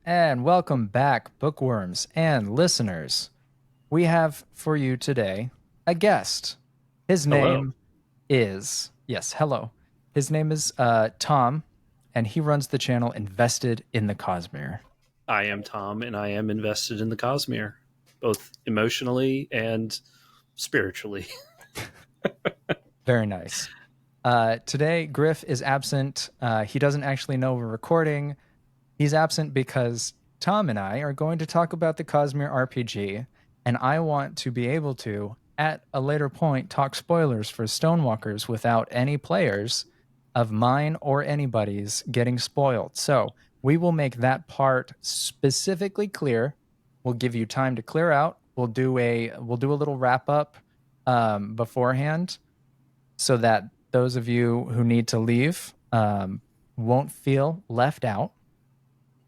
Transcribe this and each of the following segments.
And welcome back, bookworms and listeners. We have for you today a guest. His Hello, name yes, hello. His name is Tom, and he runs the channel Invested in the Cosmere. I am Tom, and I am invested in the Cosmere, both emotionally and spiritually. Very nice. Today, Griff is absent. He doesn't actually know we're recording. He's absent because Tom and I are going to talk about the Cosmere RPG, and I want to be able to, at a later point, talk spoilers for Stonewalkers without any players of mine or anybody's getting spoiled. So we will make that part specifically clear. We'll give you time to clear out. We'll do a little wrap up beforehand, so that those of you who need to leave won't feel left out.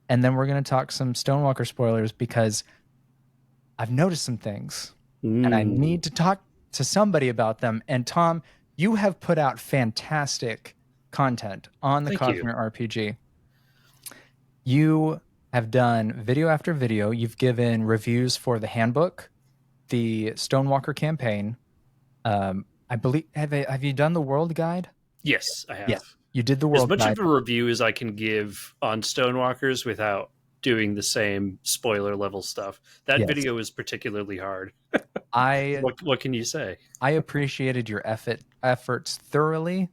And then we're going to talk some Stonewalker spoilers because I've noticed some things and I Mm, need to talk to somebody about them. And Tom, you have put out fantastic content on the thank you. Cosmere RPG. You have done video after video. You've given reviews for the handbook, the Stonewalker campaign. I believe have you done the world guide? Yes, I Yes, have. you did the As world much guide. of a review as I can give on Stonewalkers without doing the same spoiler level stuff. That Yes, video is particularly hard. I What can you say? I appreciated your efforts thoroughly.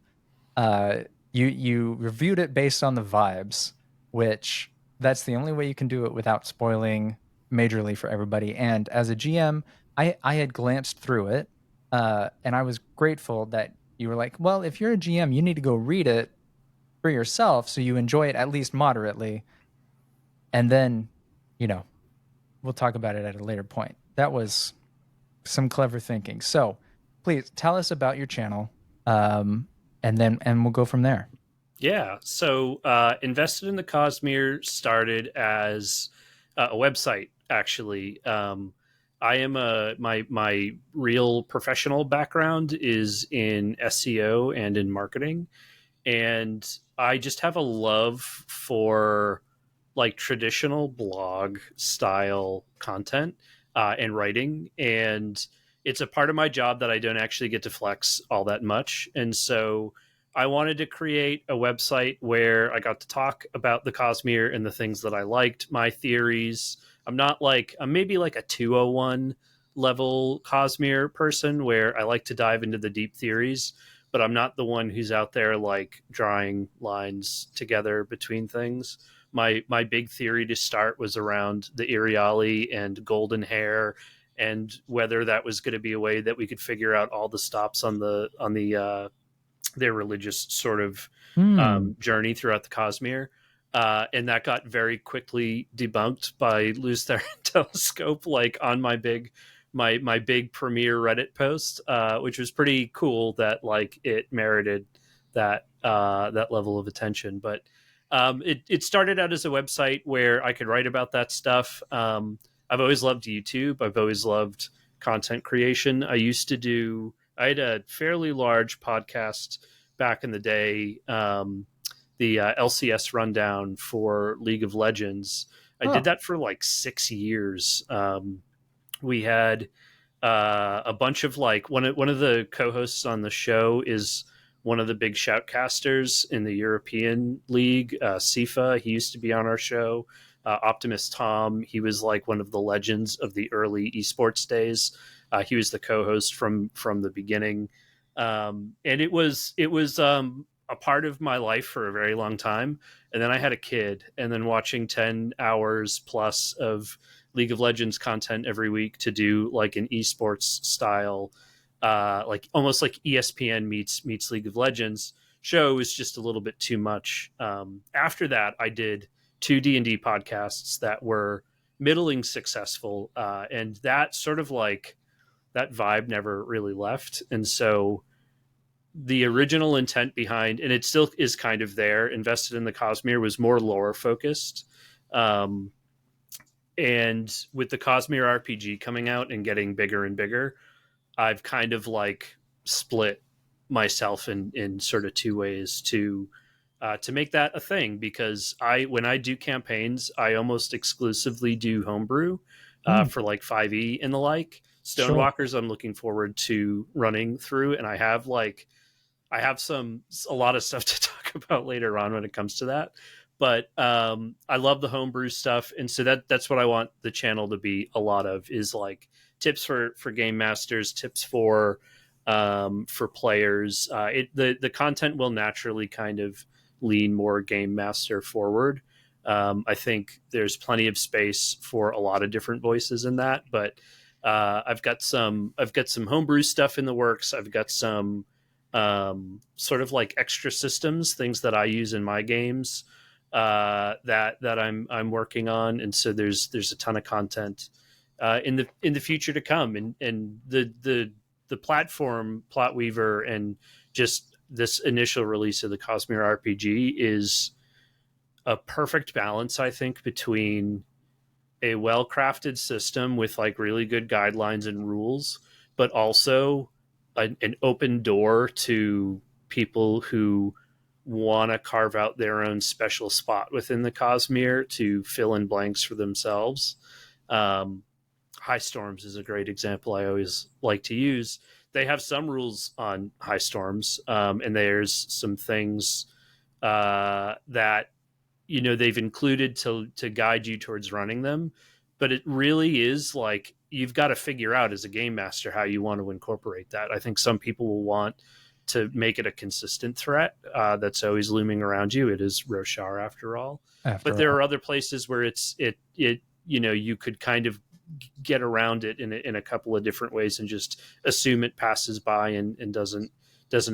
Uh, you reviewed it based on the vibes, which that's the only way you can do it without spoiling majorly for everybody. And as a GM, I had glanced through it, and I was grateful that you were like, well, if you're a GM, you need to go read it for yourself so you enjoy it at least moderately, and then, you know, we'll talk about it at a later point. That was some clever thinking. So, please tell us about your channel, um, and we'll go from there. Yeah. So, invested in the Cosmere started as a website. Actually, I am a my real professional background is in SEO and in marketing, and I just have a love for like traditional blog style content and writing, and it's a part of my job that I don't actually get to flex all that much, and so I wanted to create a website where I got to talk about the Cosmere and the things that I liked, my theories. I'm maybe like a 201 level Cosmere person where I like to dive into the deep theories, but I'm not the one who's out there like drawing lines together between things. My big theory to start was around the Iriali and golden hair, and whether that was going to be a way that we could figure out all the stops on the their religious sort of Hmm. journey throughout the Cosmere. And that got very quickly debunked by Lose Their Telescope, like on my big premiere Reddit post, which was pretty cool that like it merited that level of attention. But it started out as a website where I could write about that stuff. I've always loved YouTube. I've always loved content creation. I had a fairly large podcast back in the day, the LCS rundown for League of Legends. I did Oh, that for like 6 years. We had a bunch of like one of the co-hosts on the show is one of the big shoutcasters in the European League, Sifa. He used to be on our show. Optimus Tom, he was like one of the legends of the early esports days. He was the co-host from the beginning, and it was a part of my life for a very long time. And then I had a kid, and then watching 10 hours plus of League of Legends content every week to do like an esports style, like almost like ESPN meets League of Legends show was just a little bit too much. After that, I did two D&D podcasts that were middling successful, and that sort of like that vibe never really left. And so the original intent behind, and it still is kind of there, invested in the Cosmere was more lore focused. Um, and with the Cosmere RPG coming out and getting bigger and bigger, I've kind of like split myself in sort of two ways to to make that a thing, because when I do campaigns, I almost exclusively do homebrew Mm, for like 5e and the like. sure. Stonewalkers, I'm looking forward to running through, and I have a lot of stuff to talk about later on when it comes to that. But I love the homebrew stuff, and so that's what I want the channel to be a lot of, is like tips for game masters, tips for players. The content will naturally kind of lean more game master forward. I think there's plenty of space for a lot of different voices in that, but I've got some homebrew stuff in the works. I've got some sort of like extra systems, things that I use in my games that I'm working on, and so there's a ton of content in the future to come, and the platform Plotweaver and just this initial release of the Cosmere RPG is a perfect balance, I think, between a well crafted system with like really good guidelines and rules, but also an open door to people who want to carve out their own special spot within the Cosmere to fill in blanks for themselves. Um, High Storms is a great example I always like to use. They have some rules on High Storms, and there's some things that they've included to guide you towards running them, but it really is like you've got to figure out as a game master how you want to incorporate that. I think some people will want to make it a consistent threat that's always looming around you. It is Roshar after all, but After there all. are other places where it you could kind of get around it in a couple of different ways and just assume it passes by and doesn't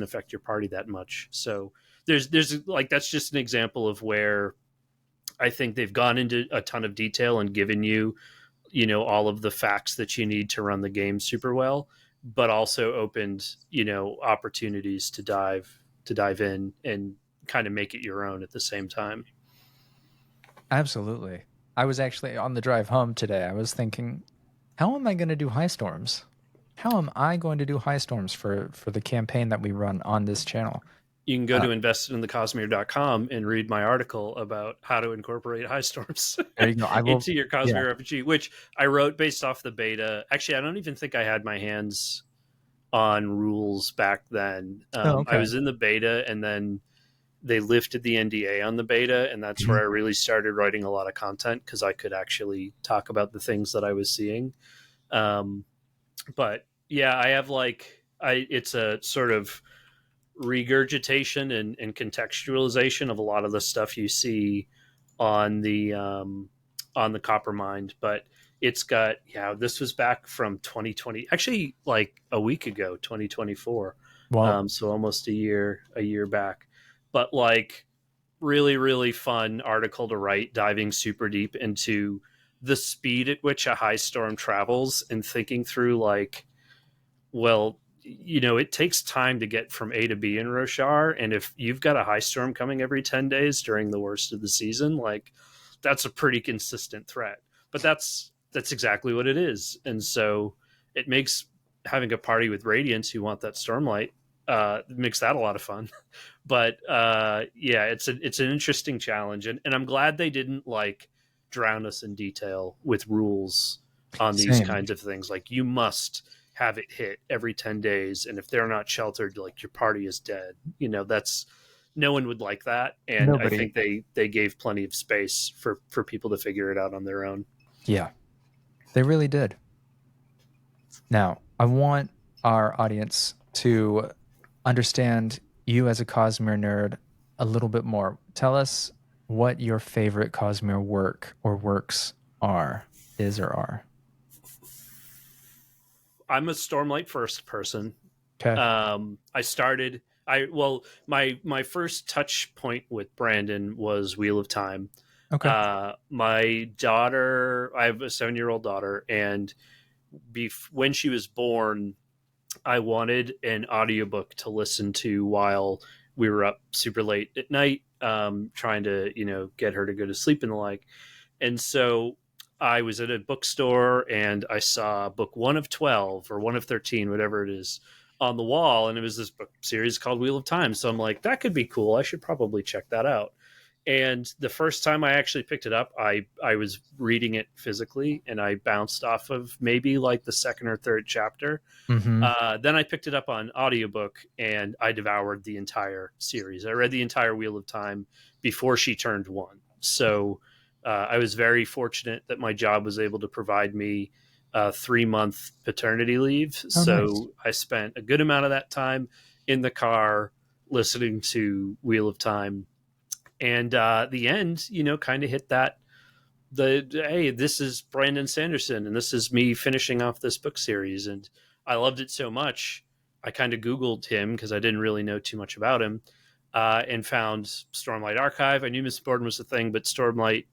affect your party that much. So there's like, that's just an example of where I think they've gone into a ton of detail and given you, all of the facts that you need to run the game super well, but also opened, opportunities to dive in and kind of make it your own at the same time. Absolutely. I was actually on the drive home today. I was thinking, how am I going to do high storms? How am I going to do high storms for the campaign that we run on this channel? You can go Uh, to investinthecosmere.com and read my article about how to incorporate high storms there you go. I will. into your Yeah. Cosmere RPG, which I wrote based off the beta. Actually, I don't even think I had my hands on rules back then. Oh, I okay. was in the beta, and then they lifted the NDA on the beta, and that's where Mhm. I really started writing a lot of content because I could actually talk about the things that I was seeing. Um, but yeah, I have like it's a sort of regurgitation and contextualization of a lot of the stuff you see on the Coppermind, but it's got, this was back from 2020, actually like a week ago, 2024. Well, So almost a year back, but like really, really fun article to write, diving super deep into the speed at which a high storm travels and thinking through like, well, it takes time to get from A to B in Roshar, and if you've got a high storm coming every 10 days during the worst of the season, like that's a pretty consistent threat. But that's exactly what it is. And so it makes having a party with Radiants who want that Stormlight makes that a lot of fun. But yeah, it's an interesting challenge, and I'm glad they didn't like drown us in detail with rules on these same. kinds of things. Like, you must have it hit every 10 days, and if they're not sheltered, like, your party is dead. That's, no one would like that, and I Nobody. think they gave plenty of space for people to figure it out on their own. Yeah, they really did. Now, I want our audience to understand you as a Cosmere nerd a little bit more. Tell us what your favorite Cosmere work or works are, is or are. I'm a Stormlight first person. Okay. I started I well my first touch point with Brandon was Wheel of Time. Okay. My daughter, I have a 7-year-old daughter, and when she was born, I wanted an audiobook to listen to while we were up super late at night, trying to get her to go to sleep and the like. And so I was at a bookstore and I saw book 1 of 12 or 1 of 13, whatever it is, on the wall, and it was this book series called Wheel of Time. So I'm like, that could be cool. I should probably check that out. And the first time I actually picked it up, I was reading it physically, and I bounced off of maybe like the second or third chapter. Mm-hmm. Then I picked it up on audiobook, and I devoured the entire series. I read the entire Wheel of Time before she turned one. So I was very fortunate that my job was able to provide me a 3-month paternity leave. Oh, nice. So I spent a good amount of that time in the car listening to Wheel of Time. And the end, kind of hit that hey, this is Brandon Sanderson, and this is me finishing off this book series. And I loved it so much, I kind of Googled him because I didn't really know too much about him, and found Stormlight Archive. I knew Mistborn was a thing, but Stormlight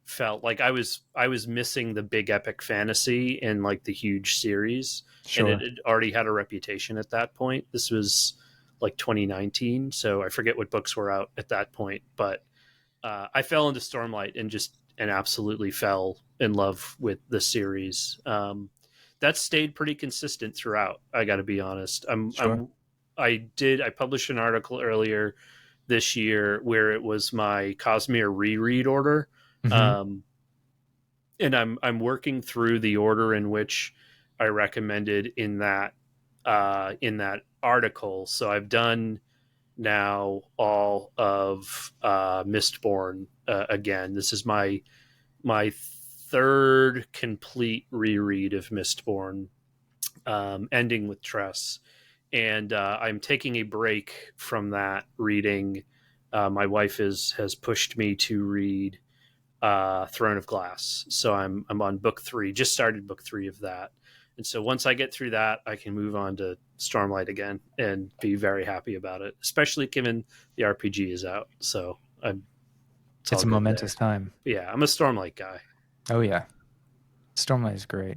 felt like I was missing the big epic fantasy in like the huge series, and it Sure. had already had a reputation at that point. This was like 2019, so I forget what books were out at that point, but I fell into Stormlight and absolutely fell in love with the series. That stayed pretty consistent throughout. I got to be honest. Sure. I published an article earlier this year where it was my Cosmere reread order, Mm-hmm. um, and I'm working through the order in which I recommended in that article. So I've done now all of Mistborn again. This is my third complete reread of Mistborn, ending with Tress, and I'm taking a break from that reading. My wife has pushed me to read Throne of Glass, so I'm on book 3. Just started book 3 of that, and so once I get through that, I can move on to Stormlight again and be very happy about it, especially given the RPG is out. So it's It's all a good momentous there. time. Yeah, I'm a Stormlight guy. Oh yeah, Stormlight is great.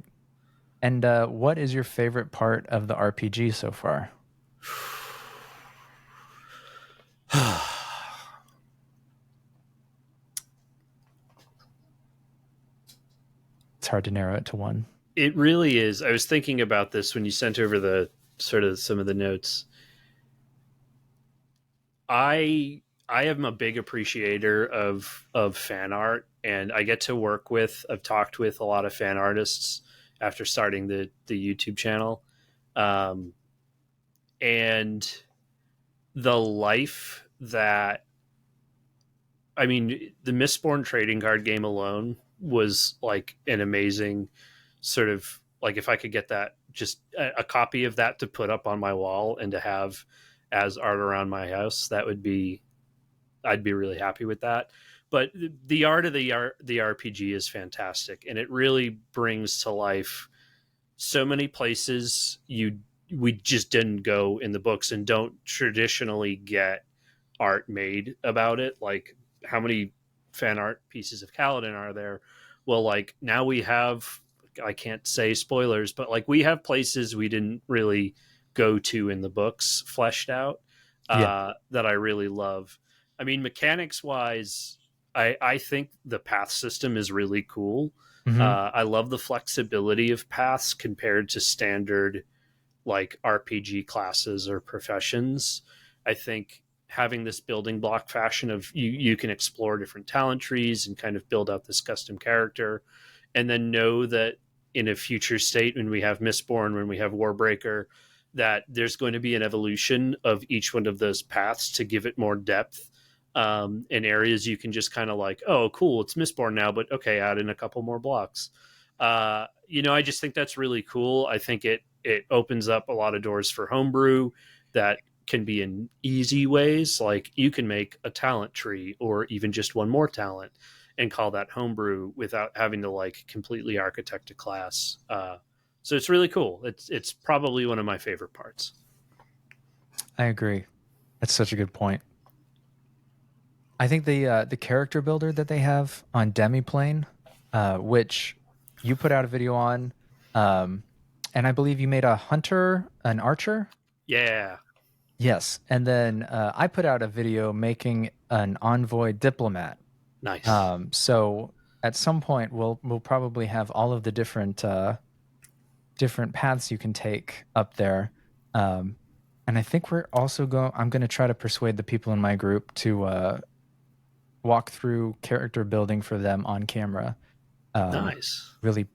And what is your favorite part of the RPG so far? It's hard to narrow it to one. It really is. I was thinking about this when you sent over the sort of some of the notes. I am a big appreciator of fan art, and I get to work with. I've talked with a lot of fan artists after starting the YouTube channel, um, and the life that I mean, the Mistborn trading card game alone was like an amazing sort of like if I could get that just a copy of that to put up on my wall and to have as art around my house, that would be I'd be really happy with that. But the art of the RPG is fantastic, and it really brings to life so many places we just didn't go in the books and don't traditionally get art made about it. Like how many fan art pieces of Kaladin are there? Well, like now we have I can't say spoilers, but like we have places we didn't really go to in the books fleshed out Yeah. that I really love. I mean, mechanics wise, I think the path system is really cool. Mm-hmm. I love the flexibility of paths compared to standard like RPG classes or professions. I think having this building block fashion of you can explore different talent trees and kind of build out this custom character, and then know that in a future state when we have Mistborn, when we have Warbreaker, that there's going to be an evolution of each one of those paths to give it more depth. In areas you can just kind of like, oh, cool, it's Mistborn now, but okay, add in a couple more blocks. I just think that's really cool. I think it opens up a lot of doors for homebrew that can be in easy ways. Like you can make a talent tree or even just one more talent and call that homebrew without having to like completely architect a class. So it's really cool. It's probably one of my favorite parts. I agree. That's such a good point. I think the character builder that they have on Demiplane, which you put out a video on, um, and I believe you made a hunter, an archer. Yeah, Yes, and then I put out a video making an envoy diplomat. nice. So at some point we'll probably have all of the different different paths you can take up there. Um, and I think we're also going. I'm going to try to persuade the people in my group to walk through character building for them on camera. Um, Nice. really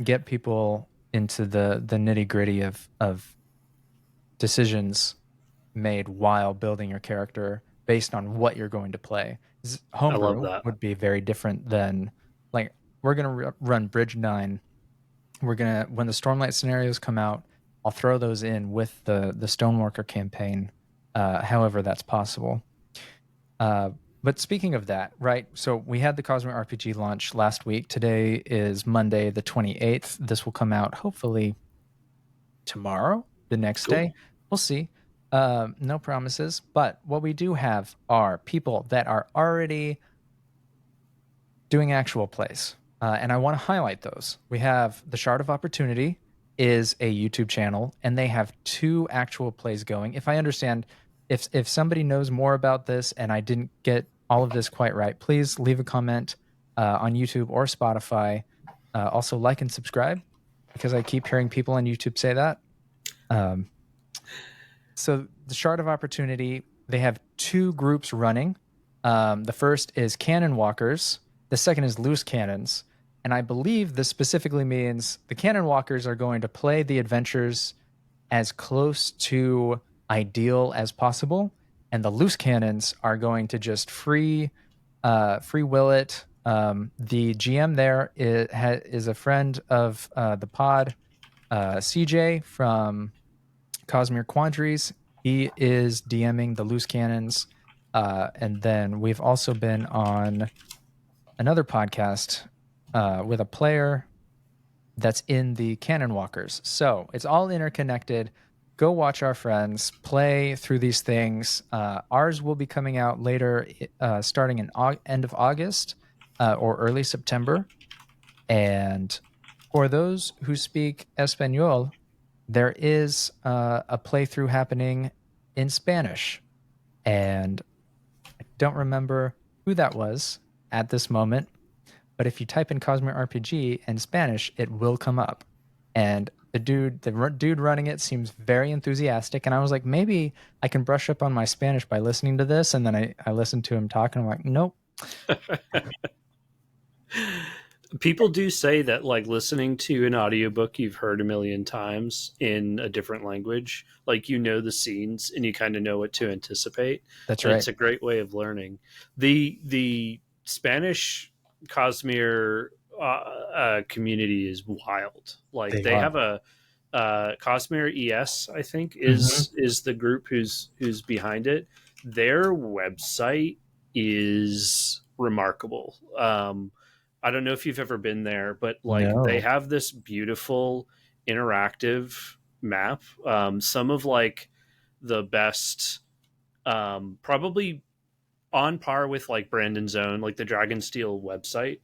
get people into the nitty gritty of decisions made while building your character based on what you're going to play. I love Homebrew that. would be very different than like we're gonna run Bridge 9. We're gonna when the Stormlight scenarios come out, I'll throw those in with the Stonewalker campaign, however that's possible. Uh, but speaking of that, right? So we had the Cosmere RPG launch last week. Today is Monday, the 28th. This will come out hopefully tomorrow, the next Cool. day. We'll see. No promises. But what we do have are people that are already doing actual plays. And I want to highlight those. We have the Shard of Opportunity is a YouTube channel, and they have 2 actual plays going. If I understand, if somebody knows more about this and I didn't get all of this quite right, please leave a comment on YouTube or Spotify. Also, like and subscribe because I keep hearing people on YouTube say that. Um, so the Shard of Opportunity, they have 2 groups running. The first is Cannon Walkers. The second is Loose Cannons. And I believe this specifically means the Cannon Walkers are going to play the adventures as close to ideal as possible, and the Loose Cannons are going to just free will it. The GM there is a friend of the pod, CJ from Cosmere Quandaries. He is DMing the Loose Cannons. And then we've also been on another podcast with a player that's in the Cannon Walkers. So it's all interconnected. Go watch our friends play through these things. Ours will be coming out later, starting in end of August or early September. And for those who speak Espanol, there is a playthrough happening in Spanish. And I don't remember who that was at this moment, but if you type in Cosmere RPG in Spanish, it will come up. And the dude running it seems very enthusiastic. And I was like, maybe I can brush up on my Spanish by listening to this. And then I listened to him talk, and I'm like, nope. People do say that like listening to an audiobook you've heard a million times in a different language, like you know the scenes and you kind of know what to anticipate. That's And right. it's a great way of learning. The Spanish Cosmere community is wild. Like They they are. have a Cosmere ES, I think, Mm-hmm. is the group who's behind it. Their website is remarkable. I don't know if you've ever been there, but like they No. have this beautiful interactive map. Some of like the best, probably on par with like Brandon's Own, like the Dragonsteel website.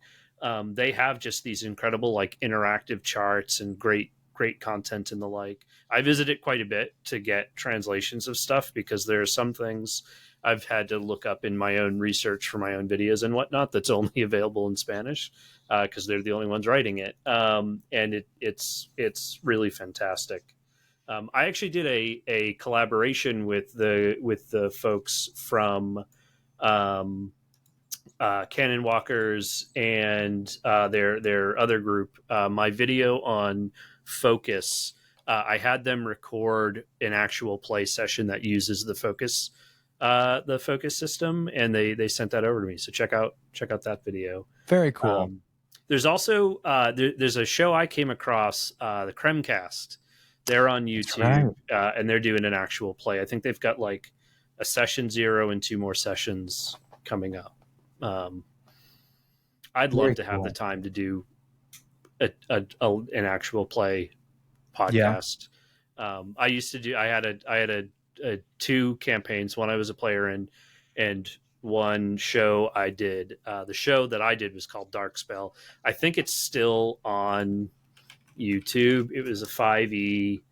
They have just these incredible like interactive charts and great content and the like. I visit it quite a bit to get translations of stuff because there are some things I've had to look up in my own research for my own videos and whatnot that's only available in Spanish because they're the only ones writing it, and it's really fantastic. I actually did a collaboration with the folks from um, Cannon Walkers and their other group. My video on Focus, I had them record an actual play session that uses the Focus system, and they sent that over to me. So check out that video. Very cool. Um, there's also there's a show I came across, the Cremcast. They're on That's right. YouTube, and they're doing an actual play. I think they've got like a session 0 and 2 more sessions coming up. Um, I'd love Very to have the cool. time to do an actual play Yeah. podcast. I used to do. I had a 2 campaigns. One I was a player in, and one show I did. The show that I did was called Dark Spell. I think it's still on YouTube. It was a 5e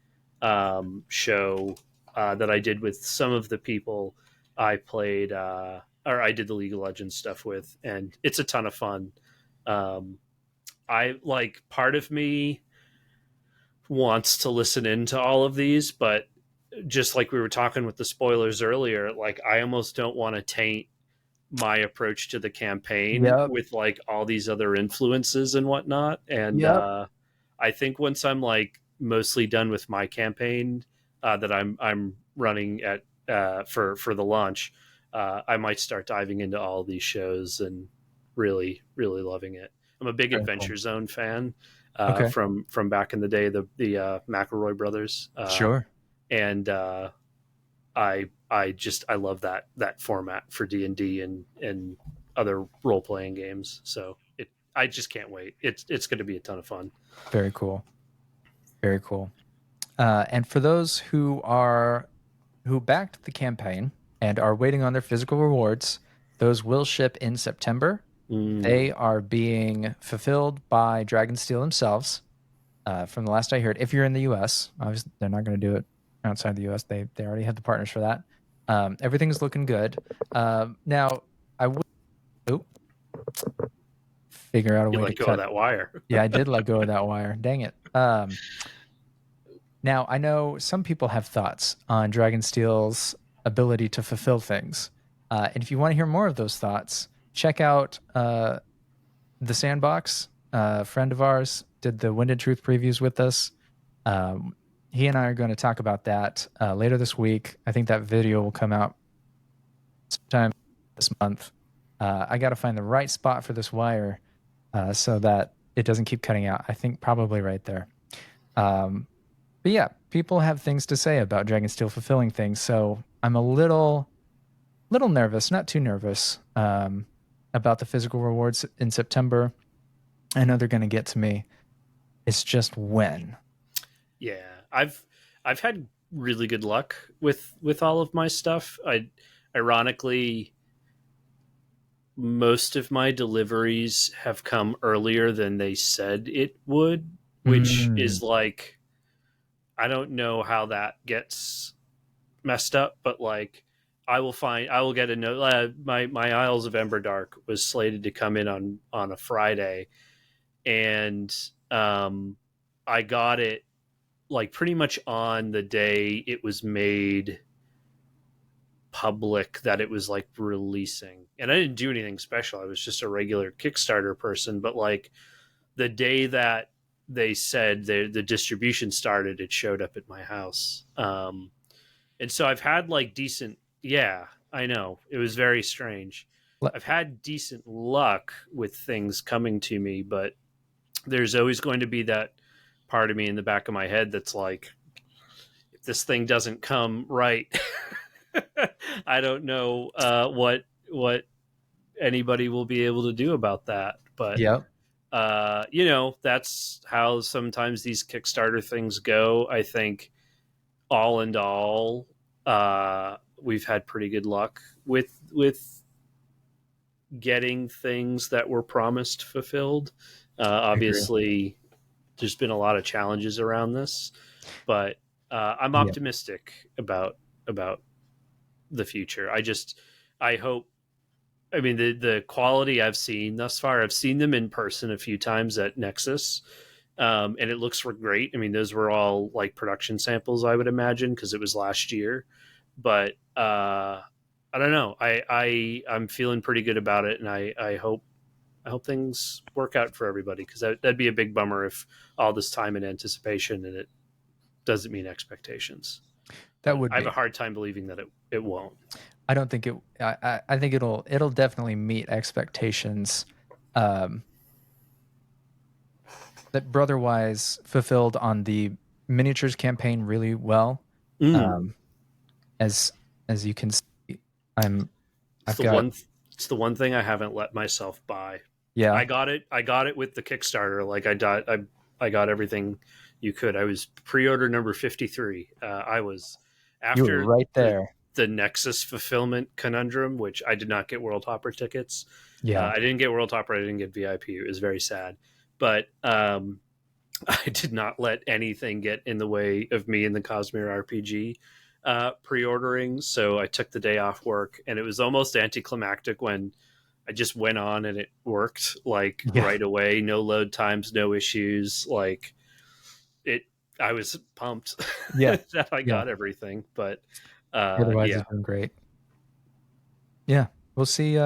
show that I did with some of the people I played, or I did the League of Legends stuff with, and it's a ton of fun. Um, I like part of me wants to listen into all of these, but just like we were talking with the spoilers earlier, like I almost don't want to taint my approach to the campaign Yep. with like all these other influences and whatnot. And Yep. I think once I'm like mostly done with my campaign that I'm running at for the launch, I might start diving into all these shows and really loving it. I'm a big Very cool. Adventure Zone fan Okay. from back in the day, the McElroy brothers, Sure. and I love that format for D&D and other role playing games. So I just can't wait. It's going to be a ton of fun. Very cool. Very cool. And for those who backed the campaign and are waiting on their physical rewards, those will ship in September. Mm, They are being fulfilled by Dragonsteel themselves. From the last I heard, if you're in the U.S., obviously they're not going to do it outside the U.S. They already have the partners for that. Everything's looking good. Now I would oop, figure out a you way to let go of cut. that wire. Yeah, I did let go of that wire. Dang it. Now I know some people have thoughts on Dragonsteel's ability to fulfill things, and if you want to hear more of those thoughts, check out the Sandbox. A friend of ours did the Wind and Truth previews with us. Um, he and I are going to talk about that later this week. I think that video will come out sometime this month. I got to find the right spot for this wire so that it doesn't keep cutting out. I think probably right there. Um, but yeah, people have things to say about Dragonsteel fulfilling things, so I'm a little nervous, not too nervous, about the physical rewards in September. I know they're going to get to me. It's just when. Yeah, I've had really good luck with all of my stuff. I ironically most of my deliveries have come earlier than they said it would, which Mm, is like I don't know how that gets messed up, but like I will get a note. My Isles of Emberdark was slated to come in on a Friday, and I got it like pretty much on the day it was made public that it was like releasing. And I didn't do anything special. I was just a regular Kickstarter person, but like the day that they said the distribution started, it showed up at my house. And so I've had like decent, yeah, I know. It was very strange. le- I've had decent luck with things coming to me, but there's always going to be that part of me in the back of my head that's like, if this thing doesn't come right, I don't know what anybody will be able to do about that. But yep. that's how sometimes these Kickstarter things go. I think all in all, we've had pretty good luck with getting things that were promised fulfilled. I agree. Obviously, there's been a lot of challenges around this, but I'm Yeah. optimistic about the future. I hope. I mean, the quality I've seen thus far. I've seen them in person a few times at Nexus, and it looks great. I mean, those were all like production samples, I would imagine, because it was last year. But I don't know. I'm feeling pretty good about it, and I hope things work out for everybody because that'd be a big bummer if all this time in anticipation and it doesn't meet expectations. That But would I have a be. hard time believing that it won't. I don't think it. I think it'll definitely meet expectations. Um, that Brotherwise fulfilled on the miniatures campaign really well. Mm. Um, as as you can see, I'm It's I've the got one. It's the one thing I haven't let myself buy. yeah. I got it. I got it with the Kickstarter. Like I got everything you could. I was pre-order number 53. I was You were after right the there. the Nexus fulfillment conundrum, which I did not get World Hopper tickets. Yeah. I didn't get World Hopper. I didn't get VIP. It was very sad, but I did not let anything get in the way of me in the Cosmere RPG pre-ordering. So I took the day off work, and it was almost anticlimactic when I just went on and it worked like Yeah. right away. No load times, no issues. Like it, I was pumped Yeah, that I yeah. got everything, but Otherwise, yeah, it's been great. Yeah, we'll see.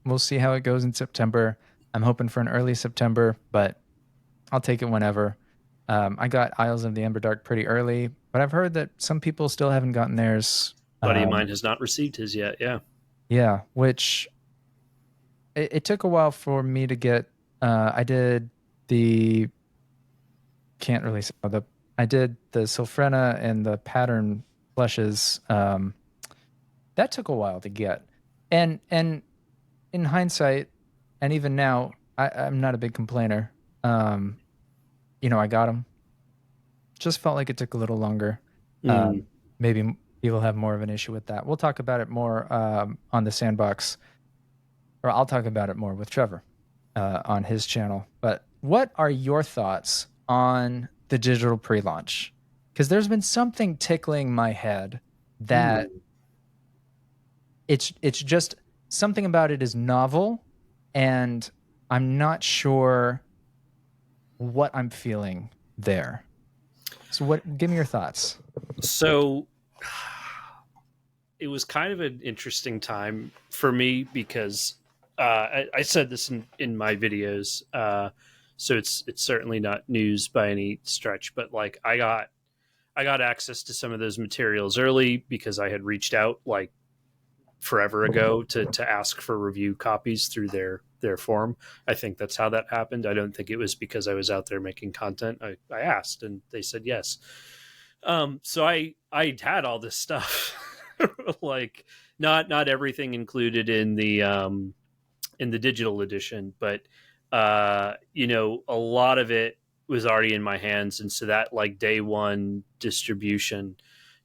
We'll see how it goes in September. I'm hoping for an early September, but I'll take it whenever. I got Isles of the Emberdark pretty early, but I've heard that some people still haven't gotten theirs. buddy of mine has not received his yet. Yeah. Yeah, which it took a while for me to get. I did the can't really say the I did the Sylphrena and the pattern flushes. That took a while to get, and in hindsight, and even now, I'm not a big complainer. Um, I got them. Just felt like it took a little longer. Mm. Maybe people have more of an issue with that. We'll talk about it more on the sandbox, or I'll talk about it more with Trevor on his channel. But what are your thoughts on the digital pre-launch? Because there's been something tickling my head that Mm. it's just something about it is novel, and I'm not sure what I'm feeling there. So what give me your thoughts. So it was kind of an interesting time for me because I said this in my videos, so it's certainly not news by any stretch. But like I got access to some of those materials early because I had reached out like forever ago to ask for review copies through their forum. I think that's how that happened. I don't think it was because I was out there making content. I asked and they said yes. So I had all this stuff, like not everything included in the digital edition, but a lot of it was already in my hands, and so that like day one distribution,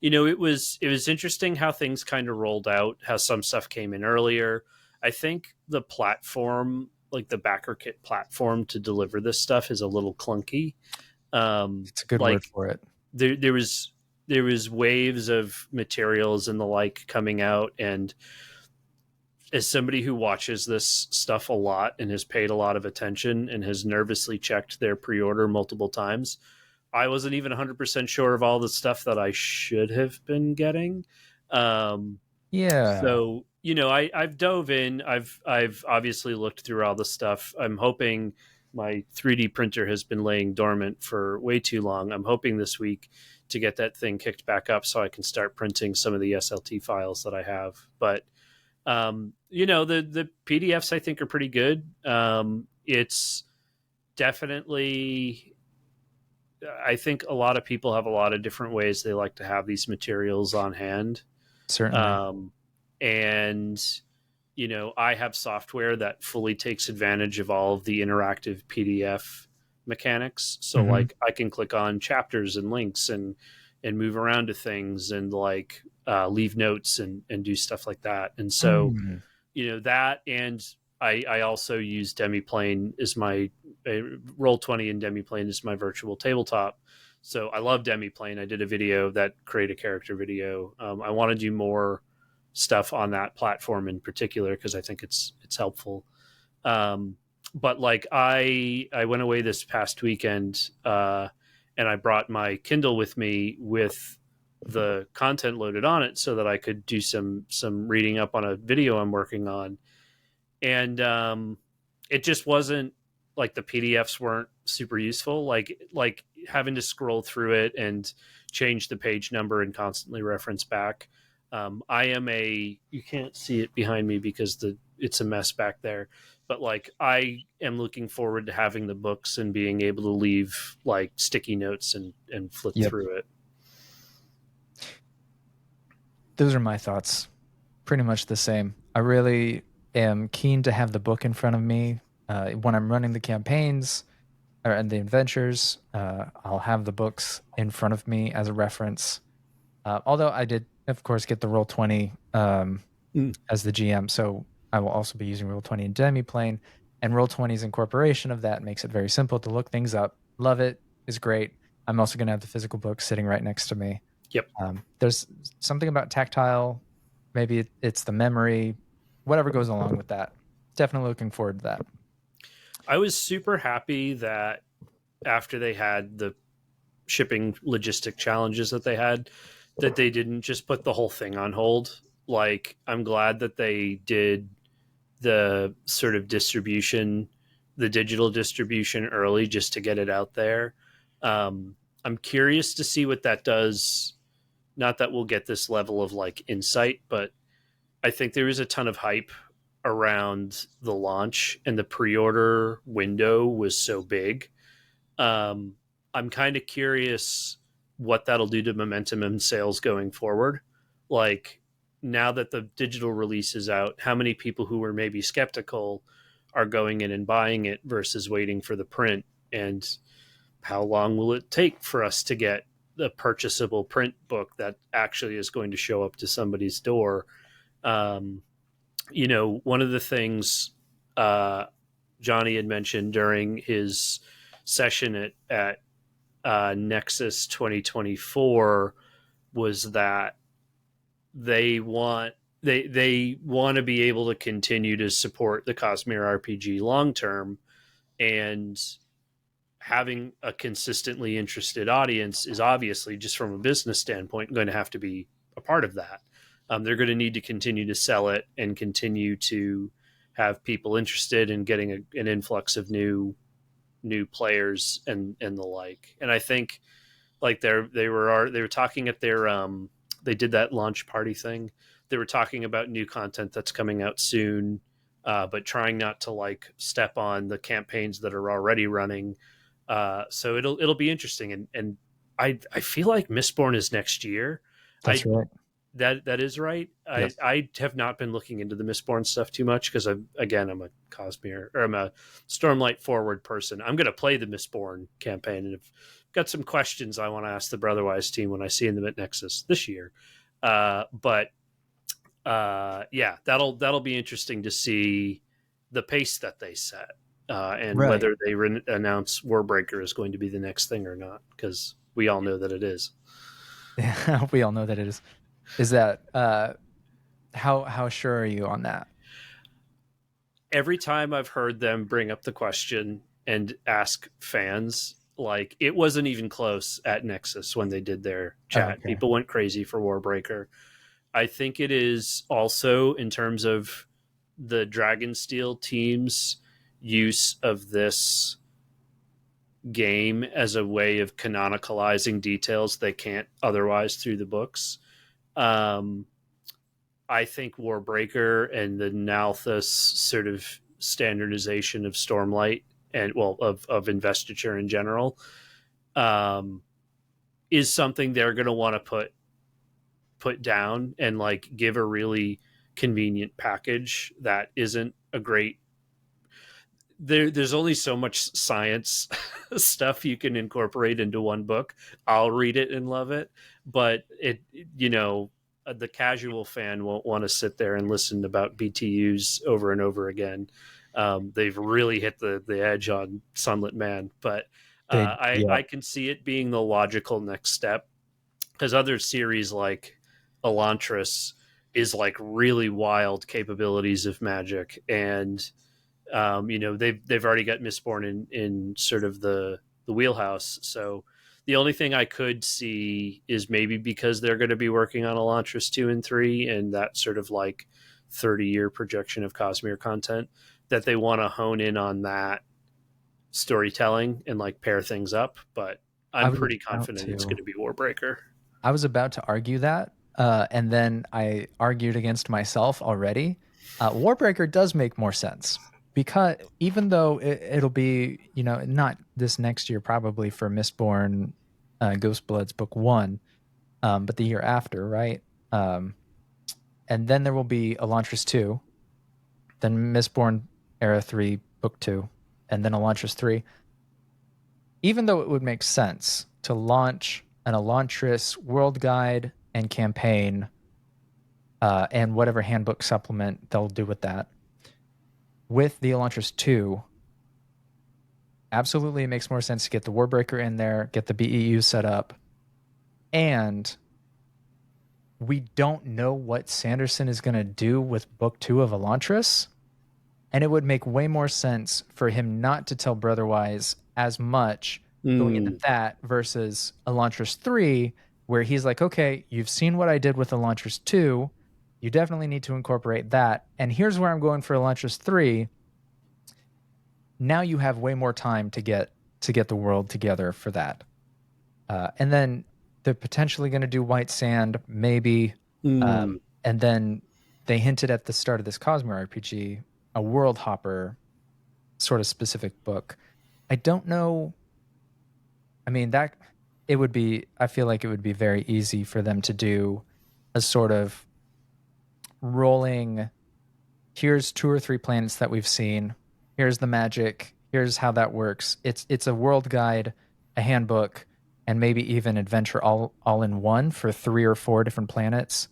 it was interesting how things kind of rolled out, how some stuff came in earlier. I think the platform, like the backer kit platform to deliver this stuff, is a little clunky. It's a good word Like for it. there was waves of materials and the like coming out, and as somebody who watches this stuff a lot and has paid a lot of attention and has nervously checked their pre-order multiple times, I wasn't even 100% sure of all the stuff that I should have been getting. um, Yeah, so I've dove in. I've obviously looked through all the stuff. I'm hoping my 3D printer has been laying dormant for way too long. I'm hoping this week to get that thing kicked back up so I can start printing some of the SLT files that I have. But the PDFs I think are pretty good. It's definitely, I think a lot of people have a lot of different ways they like to have these materials on hand. certainly. Um, and I have software that fully takes advantage of all of the interactive PDF mechanics. So Hmm. like I can click on chapters and links and move around to things and like leave notes and do stuff like that. And so Mm. that, and I also use Demiplane as my Roll20, and Demiplane is my virtual tabletop. So I love Demiplane. I did a video that create a character video. I want to do more stuff on that platform in particular because I think it's helpful. Um, but like I went away this past weekend, and I brought my Kindle with me with the content loaded on it so that I could do some reading up on a video I'm working on. And it just wasn't, like the PDFs weren't super useful. Like having to scroll through it and change the page number and constantly reference back. I am you can't see it behind me because it's a mess back there. But like I am looking forward to having the books and being able to leave like sticky notes and flip Yep. through it. Those are my thoughts. Pretty much the same. I really am keen to have the book in front of me when I'm running the campaigns and the adventures. I'll have the books in front of me as a reference. Although I did, of course, get the Roll20 Mm. as the GM, so I will also be using Roll20 in Demiplane. And Roll20's incorporation of that makes it very simple to look things up. Love it. Is great. I'm also going to have the physical book sitting right next to me. Yep. There's something about tactile. Maybe it's the memory, whatever goes along with that. Definitely looking forward to that. I was super happy that after they had the shipping logistic challenges that they had, that they didn't just put the whole thing on hold. Like, I'm glad that they did the sort of distribution, the digital distribution early, just to get it out there. I'm curious to see what that does. Not that we'll get this level of like insight, but I think there is a ton of hype around the launch, and the pre-order window was so big. Um, I'm kind of curious what that'll do to momentum and sales going forward. Like, now that the digital release is out, how many people who were maybe skeptical are going in and buying it versus waiting for the print? And how long will it take for us to get the purchasable print book that actually is going to show up to somebody's door? Um, one of the things Johnny had mentioned during his session at Nexus 2024 was that they want they want to be able to continue to support the Cosmere RPG long term, and having a consistently interested audience is obviously, just from a business standpoint, going to have to be a part of that. They're going to need to continue to sell it and continue to have people interested in getting an influx of new players and the like. And I think, like, they were talking at their they did that launch party thing. They were talking about new content that's coming out soon, but trying not to like step on the campaigns that are already running. So it'll be interesting, and I feel like Mistborn is next year. That's I right. that is right. Yep. I have not been looking into the Mistborn stuff too much because I'm a Cosmere, or I'm a Stormlight forward person. I'm going to play the Mistborn campaign, and I've got some questions I want to ask the Brotherwise team when I see them at Nexus this year. But yeah, that'll be interesting to see the pace that they set, and Right. whether they announce Warbreaker is going to be the next thing or not, because we all know that it is. We all know that it is. Is that how sure are you on that? Every time I've heard them bring up the question and ask fans, like, it wasn't even close at Nexus when they did their Oh, chat. okay. People went crazy for Warbreaker. I think it is also, in terms of the Dragonsteel team's use of this game as a way of canonicalizing details they can't otherwise through the books. Um, I think Warbreaker and the Nalthus sort of standardization of Stormlight, and well, of investiture in general, um, is something they're going to want to put down and like give a really convenient package that isn't a great. There's only so much science stuff you can incorporate into one book. I'll read it and love it, but the casual fan won't want to sit there and listen about BTUs over and over again. They've really hit the edge on Sunlit Man, but Yeah. I can see it being the logical next step, because other series like Elantris is like really wild capabilities of magic, and they've already got Mistborn in sort of the wheelhouse. So the only thing I could see is maybe because they're going to be working on Elantris 2 and 3, and that sort of like 30-year projection of Cosmere content, that they want to hone in on that storytelling and like pair things up. But I I'm was pretty about confident it's to going to be Warbreaker. I was about to argue that, and then I argued against myself already. Warbreaker does make more sense because even though it'll be, not this next year probably for Mistborn, Ghostbloods book 1, but the year after, right? Um, and then there will be Elantris 2, then Mistborn Era 3 book 2, and then Elantris 3. Even though it would make sense to launch an Elantris world guide and campaign, and whatever handbook supplement they'll do with that, with the Elantris 2, absolutely it makes more sense to get the Warbreaker in there, get the BEU set up, and we don't know what Sanderson is going to do with book 2 of Elantris, and it would make way more sense for him not to tell Brotherwise as much going into Mm. that versus Elantris 3, where he's like, okay, you've seen what I did with Elantris 2. You definitely need to incorporate that. And here's where I'm going for Elantris 3. Now you have way more time to get the world together for that. And then they're potentially going to do White Sand, maybe. Mm. And then they hinted at the start of this Cosmere RPG, a world hopper sort of specific book. I don't know. I mean, that it would be, I feel like it would be very easy for them to do a sort of rolling, here's two or three planets that we've seen. Here's the magic. Here's how that works. It's a world guide, a handbook, and maybe even adventure all in one for three or four different planets.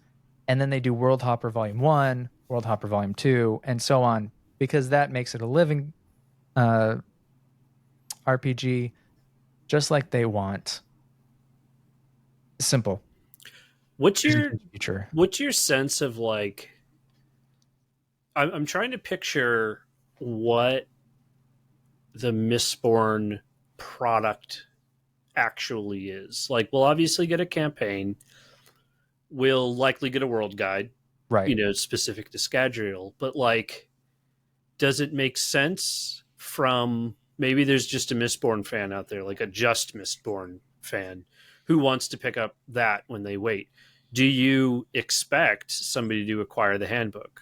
And then they do World Hopper Volume 1, World Hopper Volume 2, and so on, because that makes it a living uh, RPG just like they want. Simple. What's Here's a your huge future. what's your sense of like? I'm trying to picture what the Mistborn product actually is. Like, we'll obviously get a campaign. We'll likely get a world guide, Right. specific to Scadrial. But like, does it make sense from maybe there's just a Mistborn fan out there, like a just Mistborn fan, who wants to pick up that when they wait? Do you expect somebody to acquire the handbook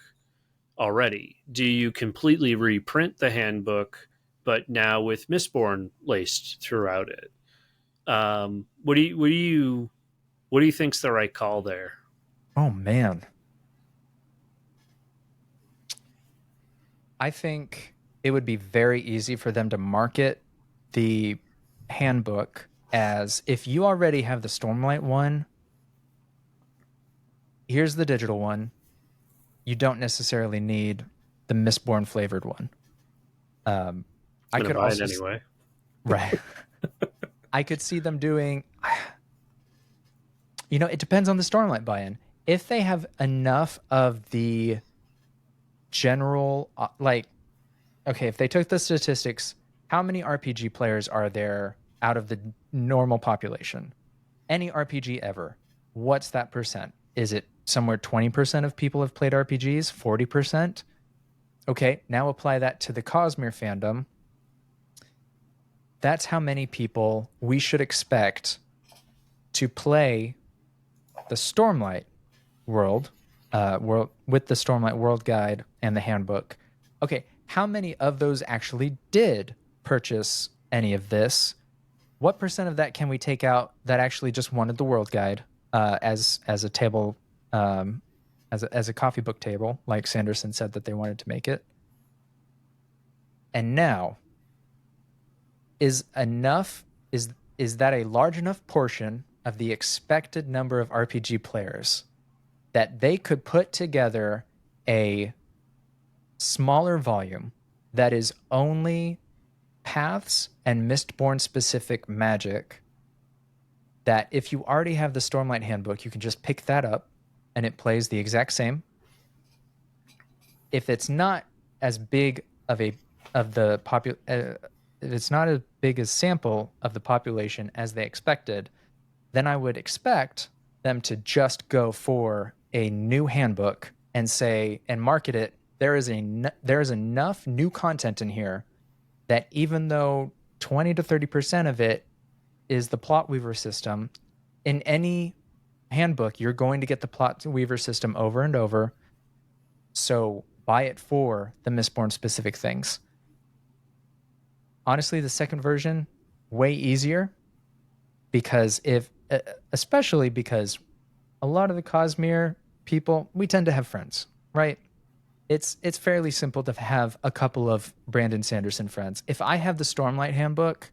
already? Do you completely reprint the handbook, but now with Mistborn laced throughout it? What do you think's the right call there? Oh man. I think it would be very easy for them to market the handbook as, if you already have the Stormlight one, here's the digital one. You don't necessarily need the Mistborn flavored one. Um, I I'm gonna could buy it also, anyway. right. I could see them doing, it depends on the Stormlight buy-in. If they have enough of the general, like, okay, if they took the statistics, how many RPG players are there out of the normal population? Any RPG ever. What's that percent? Is it somewhere 20% of people have played RPGs? 40%? Okay, now apply that to the Cosmere fandom. That's how many people we should expect to play the Stormlight world with the Stormlight World Guide and the handbook. Okay, how many of those actually did purchase any of this? What percent of that can we take out that actually just wanted the World Guide as a table, as a coffee book table, like Sanderson said that they wanted to make it? And now, is enough is that a large enough portion of the expected number of RPG players that they could put together a smaller volume that is only paths and Mistborn specific magic, that if you already have the Stormlight handbook, you can just pick that up and it plays the exact same? If it's not as big of a of the if it's not as big a sample of the population as they expected, then I would expect them to just go for a new handbook and say and market it. There is enough new content in here that even though 20 to 30% of it is the plot weaver system, in any handbook you're going to get the plot weaver system over and over. So buy it for the Mistborn specific things. Honestly, the second version, way easier, because especially because a lot of the Cosmere people, we tend to have friends, right? It's fairly simple to have a couple of Brandon Sanderson friends. If I have the Stormlight handbook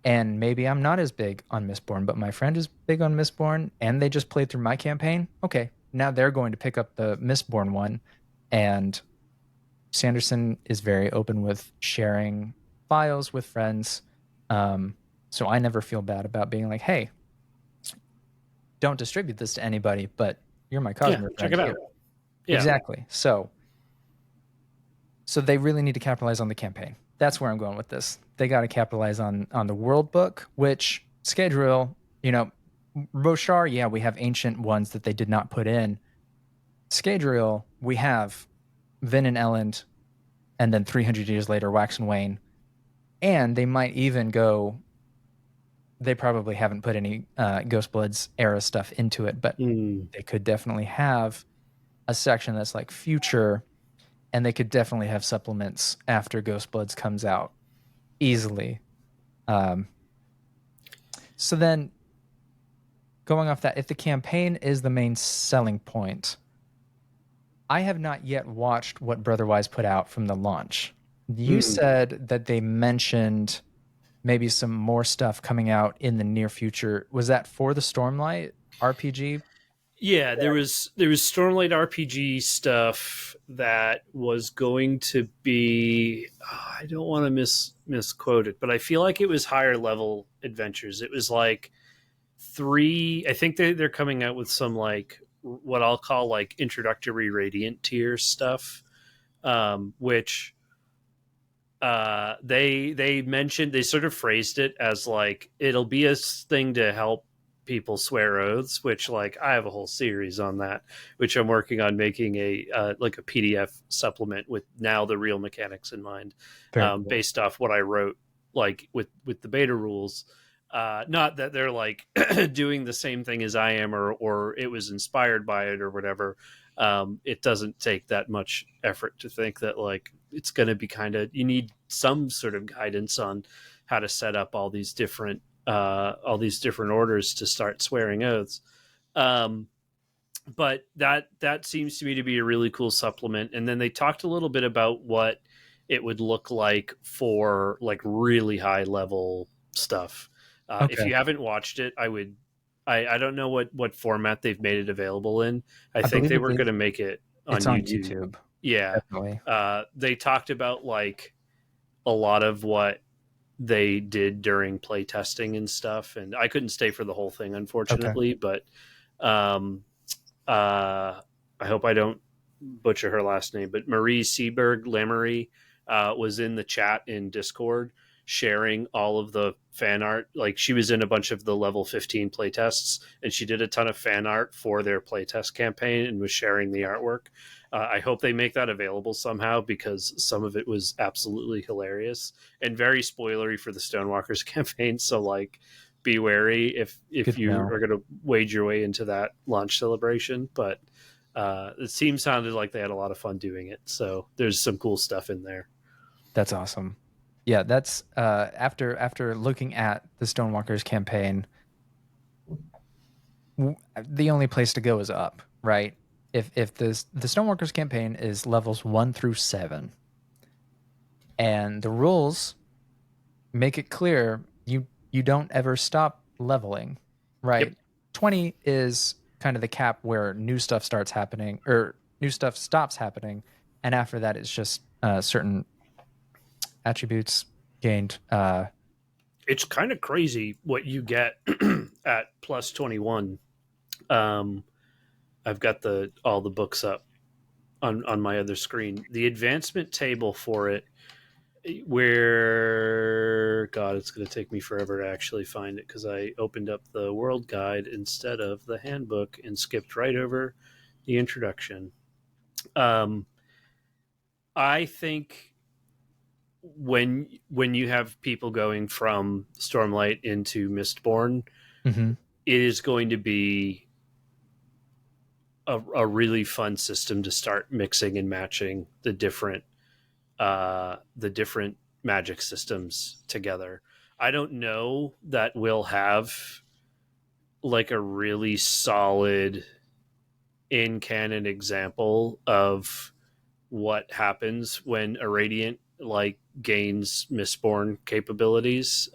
and maybe I'm not as big on Mistborn, but my friend is big on Mistborn and they just played through my campaign, okay, now they're going to pick up the Mistborn one. And Sanderson is very open with sharing files with friends. So I never feel bad about being like, hey, don't distribute this to anybody, but you're my Yeah, Cosmere check friend it out. here. Yeah. Exactly. So they really need to capitalize on the campaign. that's where I'm going with this. They got to capitalize on the world book, which Scadrial, you know, Roshar, yeah, we have ancient ones that they did not put in. Scadrial, we have Vin and Elend, and then 300 years later, Wax and Wayne. And they might even go, they probably haven't put any Ghostbloods era stuff into it, but Mm. they could definitely have a section that's like future, and they could definitely have supplements after Ghostbloods comes out easily. Um, so then going off that, if the campaign is the main selling point, I have not yet watched what Brotherwise put out from the launch. You Mm. said that they mentioned maybe some more stuff coming out in the near future. Was that for the Stormlight RPG? Yeah, there was Stormlight RPG stuff that was going to be. I don't want to misquote it, but I feel like it was higher level adventures. It was like three. I think they're coming out with some like what I'll call like introductory Radiant tier stuff, which they mentioned, they sort of phrased it as like it'll be a thing to help people swear oaths, which like I have a whole series on that, which I'm working on making a like a PDF supplement with now the real mechanics in mind, Very cool. based off what I wrote like with the beta rules. Not that they're like doing the same thing as I am, or it was inspired by it or whatever. It doesn't take that much effort to think that like it's going to be kind of, you need some sort of guidance on how to set up all these different orders to start swearing oaths. Um, but that seems to me to be a really cool supplement. And then they talked a little bit about what it would look like for like really high level stuff. If Okay. you haven't watched it, I would. I don't know what format they've made it available in. I I think believe they it were going is. to make it on It's on YouTube. YouTube. Yeah, Definitely. they talked about like a lot of what they did during play testing and stuff, and I couldn't stay for the whole thing, Okay. unfortunately. But um, I hope I don't butcher her last name, but Marie Seberg Lamery was in the chat in Discord sharing all of the fan art. Like she was in a bunch of the level 15 playtests, and she did a ton of fan art for their playtest campaign and was sharing the artwork. I hope they make that available somehow, because some of it was absolutely hilarious and very spoilery for the Stonewalkers campaign. So like, be wary Good if to you know. are going to wage your way into that launch celebration. But the team sounded like they had a lot of fun doing it. So there's some cool stuff in there. That's awesome. Yeah, that's after looking at the Stonewalkers campaign, the only place to go is up, right? If the Stonewalkers campaign is levels 1 through 7, and the rules make it clear you don't ever stop leveling, Yep. right? 20 is kind of the cap where new stuff starts happening or new stuff stops happening, and after that it's just certain attributes gained. It's kind of crazy what you get at plus 21. Um, I've got the all the books up on my other screen. The advancement table for it, where God, it's going to take me forever to actually find it because I opened up the world guide instead of the handbook and skipped right over the introduction. Um, I think when you have people going from Stormlight into Mistborn, Mhm. it is going to be a really fun system to start mixing and matching the different magic systems together. I don't know that we'll have like a really solid in canon example of what happens when a radiant like gains Mistborn capabilities.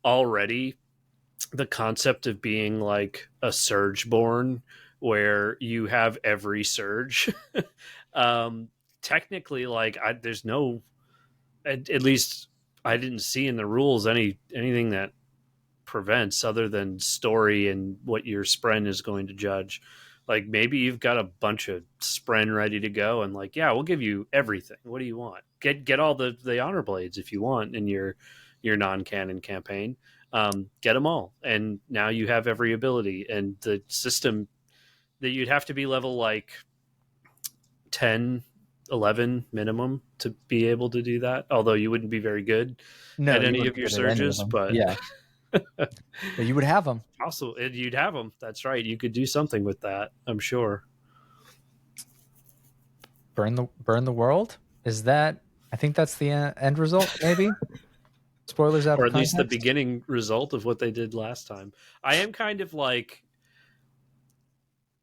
Already the concept of being like a surge born where you have every surge um technically like there's no, at least I didn't see in the rules anything that prevents, other than story and what your spren is going to judge, Like maybe you've got a bunch of spren ready to go, and like, yeah, we'll give you everything. What do you want? Get all the honor blades if you want in your non-canon campaign. Get them all, and now you have every ability. And the system that you'd have to be level like 10, 11 minimum to be able to do that. Although you wouldn't be very good No, at you any wouldn't of be your good at any of surges, them. but Yeah, but you would have them. also you'd have them. That's right. You could do something with that, I'm sure. Burn the world. Is that? I think that's the end result. Maybe spoilers out Or of at least the context. beginning result of what they did last time. I am kind of like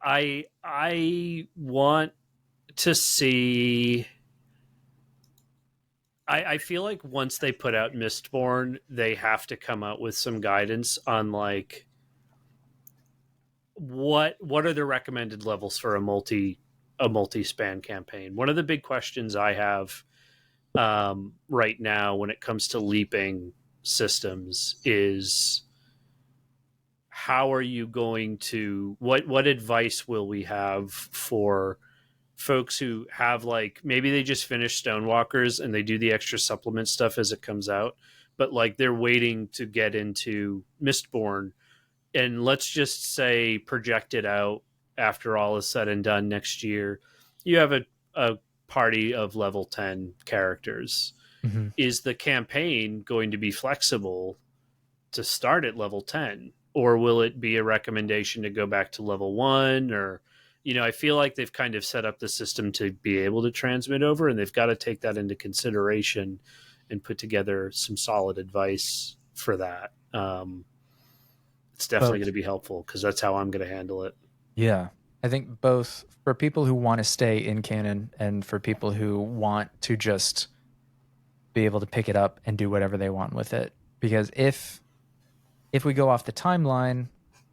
I want to see. I feel like once they put out Mistborn, they have to come out with some guidance on like what are the recommended levels for a multi span campaign. One of the big questions I have right now when it comes to leaping systems is how are you going to what advice will we have for folks who have like maybe they just finished Stonewalkers and they do the extra supplement stuff as it comes out, but like they're waiting to get into Mistborn, and let's just say project it out after all is said and done next year. You have a party of level 10 characters. Hmm. Is the campaign going to be flexible to start at level 10, or will it be a recommendation to go back to level 1? Or I feel like they've kind of set up the system to be able to transmit over, and they've got to take that into consideration and put together some solid advice for that. It's definitely going Both. to be helpful because that's how I'm going to handle it. Yeah, I think both for people who want to stay in canon and for people who want to just be able to pick it up and do whatever they want with it. Because if we go off the timeline,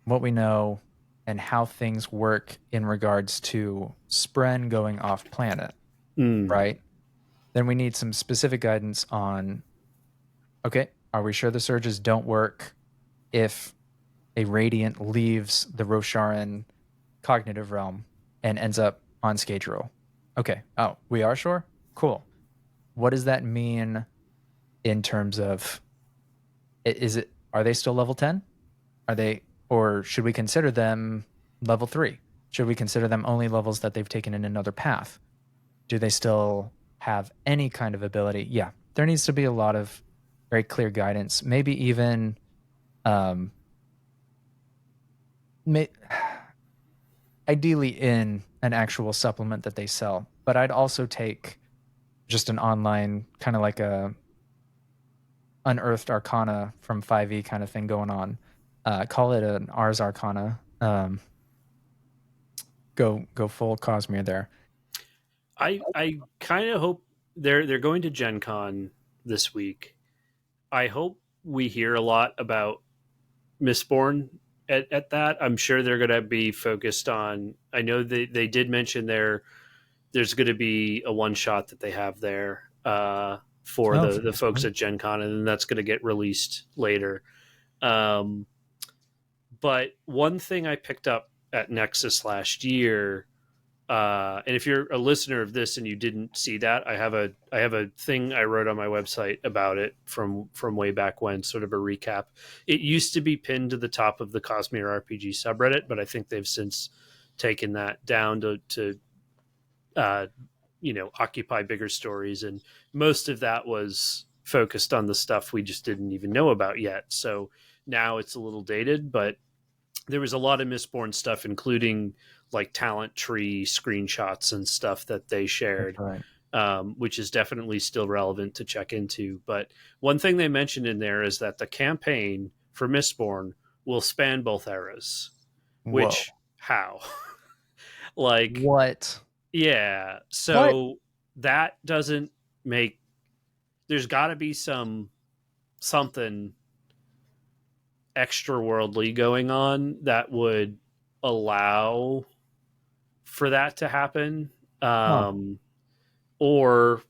what we know and how things work in regards to Spren going off planet, Mm. right? Then we need some specific guidance on, okay, are we sure the surges don't work if a radiant leaves the Rosharan cognitive realm and ends up on Scadrial? Okay. Oh, we are sure? Cool. What does that mean in terms of, is it, are they still level 10? Are they, or should we consider them level 3? Should we consider them only levels that they've taken in another path? Do they still have any kind of ability? Yeah, there needs to be a lot of very clear guidance. Maybe even, um, may, ideally in an actual supplement that they sell. But I'd also take just an online kind of like a unearthed arcana from 5e kind of thing going on. Call it an Ars Arcana. Go full Cosmere there. I kind of hope they're going to Gen Con this week. I hope we hear a lot about Mistborn at that. I'm sure they're going to be focused on. I know they did mention there's going to be a one shot that they have there for Oh, the for the this folks one. at Gen Con, and then that's going to get released later. Um, but one thing I picked up at Nexus last year, and if you're a listener of this and you didn't see that, I have a thing I wrote on my website about it from way back when, sort of a recap. It used to be pinned to the top of the Cosmere RPG subreddit, but I think they've since taken that down to uh, occupy bigger stories, and most of that was focused on the stuff we just didn't even know about yet. So now it's a little dated, but there was a lot of Mistborn stuff, including like talent tree screenshots and stuff that they That's shared, right. which is definitely still relevant to check into. But one thing they mentioned in there is that the campaign for Mistborn will span both eras. Which, Whoa. how? Like, What? yeah. What? So that doesn't make. There's got to be something extra worldly going on that would allow for that to happen. Huh. Or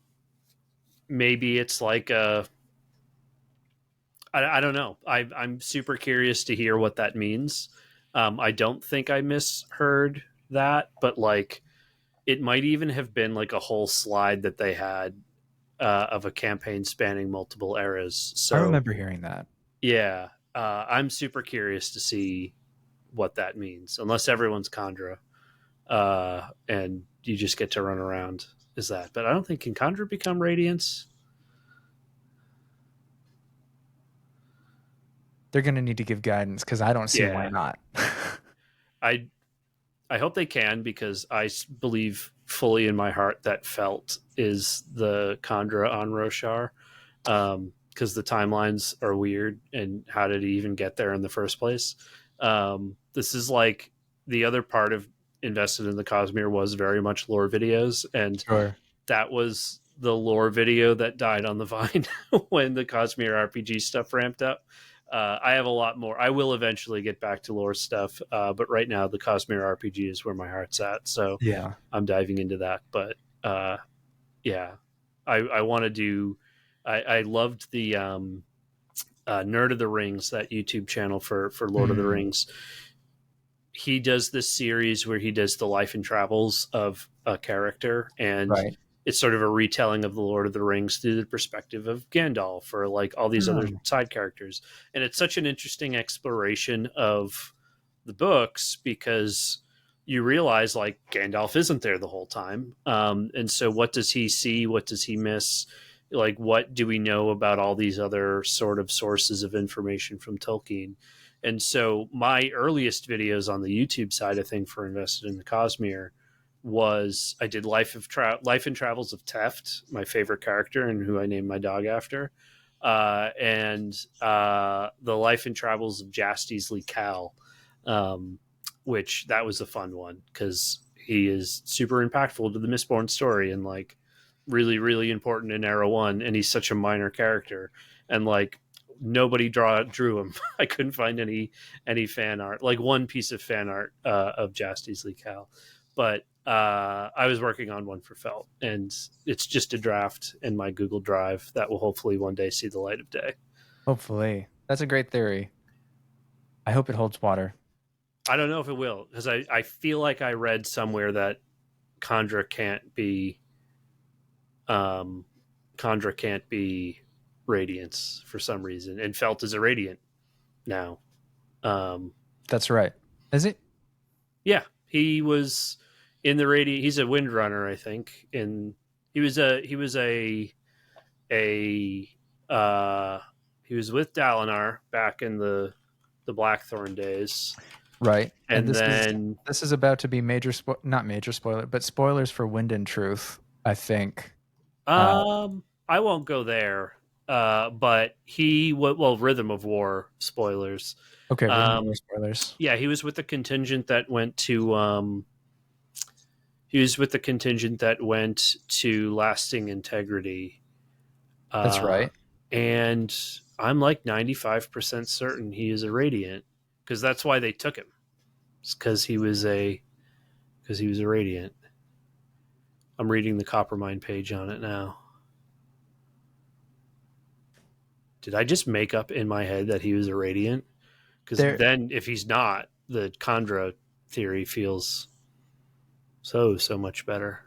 maybe it's like I don't know. I'm super curious to hear what that means. I don't think I misheard that, but like it might even have been like a whole slide that they had of a campaign spanning multiple eras. I So remember hearing that. yeah, I'm super curious to see what that means. Unless everyone's Kandra, and you just get to run around as that. But I don't think, can Kandra become Radiance? They're going to need to give guidance because I don't see why Yeah, not. I I hope they can, because I believe fully in my heart that Felt is the Kandra on Roshar. Because the timelines are weird, and how did he even get there in the first place? This is like the other part of invested in the Cosmere was very much lore videos, and Sure. that was the lore video that died on the vine when the Cosmere RPG stuff ramped up. I have a lot more. I will eventually get back to lore stuff, but right now the Cosmere RPG is where my heart's at. So Yeah. I'm diving into that. But yeah, I want to do. I loved the Nerd of the Rings, that YouTube channel for Lord of the Mm, Rings. He does this series where he does the life and travels of a character, and right. it's sort of a retelling of the Lord of the Rings through the perspective of Gandalf or like all these other Oh, side characters. And it's such an interesting exploration of the books, because you realize like Gandalf isn't there the whole time. And so what does he see? What does he miss? Like, what do we know about all these other sort of sources of information from Tolkien? And so my earliest videos on the YouTube side of thing for Invested in the Cosmere was I did Life and Travels of Teft, my favorite character and who I named my dog after, and the Life and Travels of Jastes Lee Cal, um, which that was a fun one because he is super impactful to the Mistborn story and like really really important in Era One, and he's such a minor character, and like nobody drew him. I couldn't find any fan art, like one piece of fan art of Jastes Lee Cal, but I was working on one for Felt, and it's just a draft in my Google Drive that will hopefully one day see the light of day. hopefully. That's a great theory. I hope it holds water. I don't know if it will, because I feel like I read somewhere that Chandra can't be um, Chandra can't be Radiance for some reason, and Felt is a Radiant now. Um, That's right. Is it? yeah, he was in the Radiant. He's a Windrunner, I think, and a uh, he was with Dalinar back in the Blackthorn days, Right. And and then this is about to be not major spoiler, but spoilers for Wind and Truth, I think. Uh I won't go there. But Rhythm of War spoilers. okay, Rhythm of War Um, spoilers. yeah, he was with the contingent that went to he was with the contingent that went to Lasting Integrity, That's uh, right. and I'm like 95% certain he is a Radiant, because that's why they took him. It's because he was a Radiant. I'm reading the Coppermine page on it now. Did I just make up in my head that he was a Radiant? Because There then, if he's not, the Khandra theory feels so much better.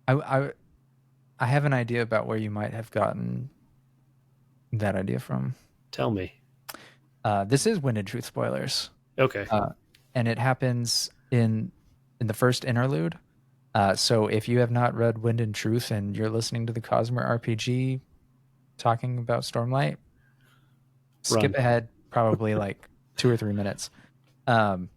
I I I have an idea about where you might have gotten that idea from. Tell me. This is Wind and Truth spoilers. Okay. Uh and it happens in the first interlude. So if you have not read Wind and Truth and you're listening to the Cosmere RPG talking about Stormlight, skip Run. ahead probably like 2 or 3 minutes. Um,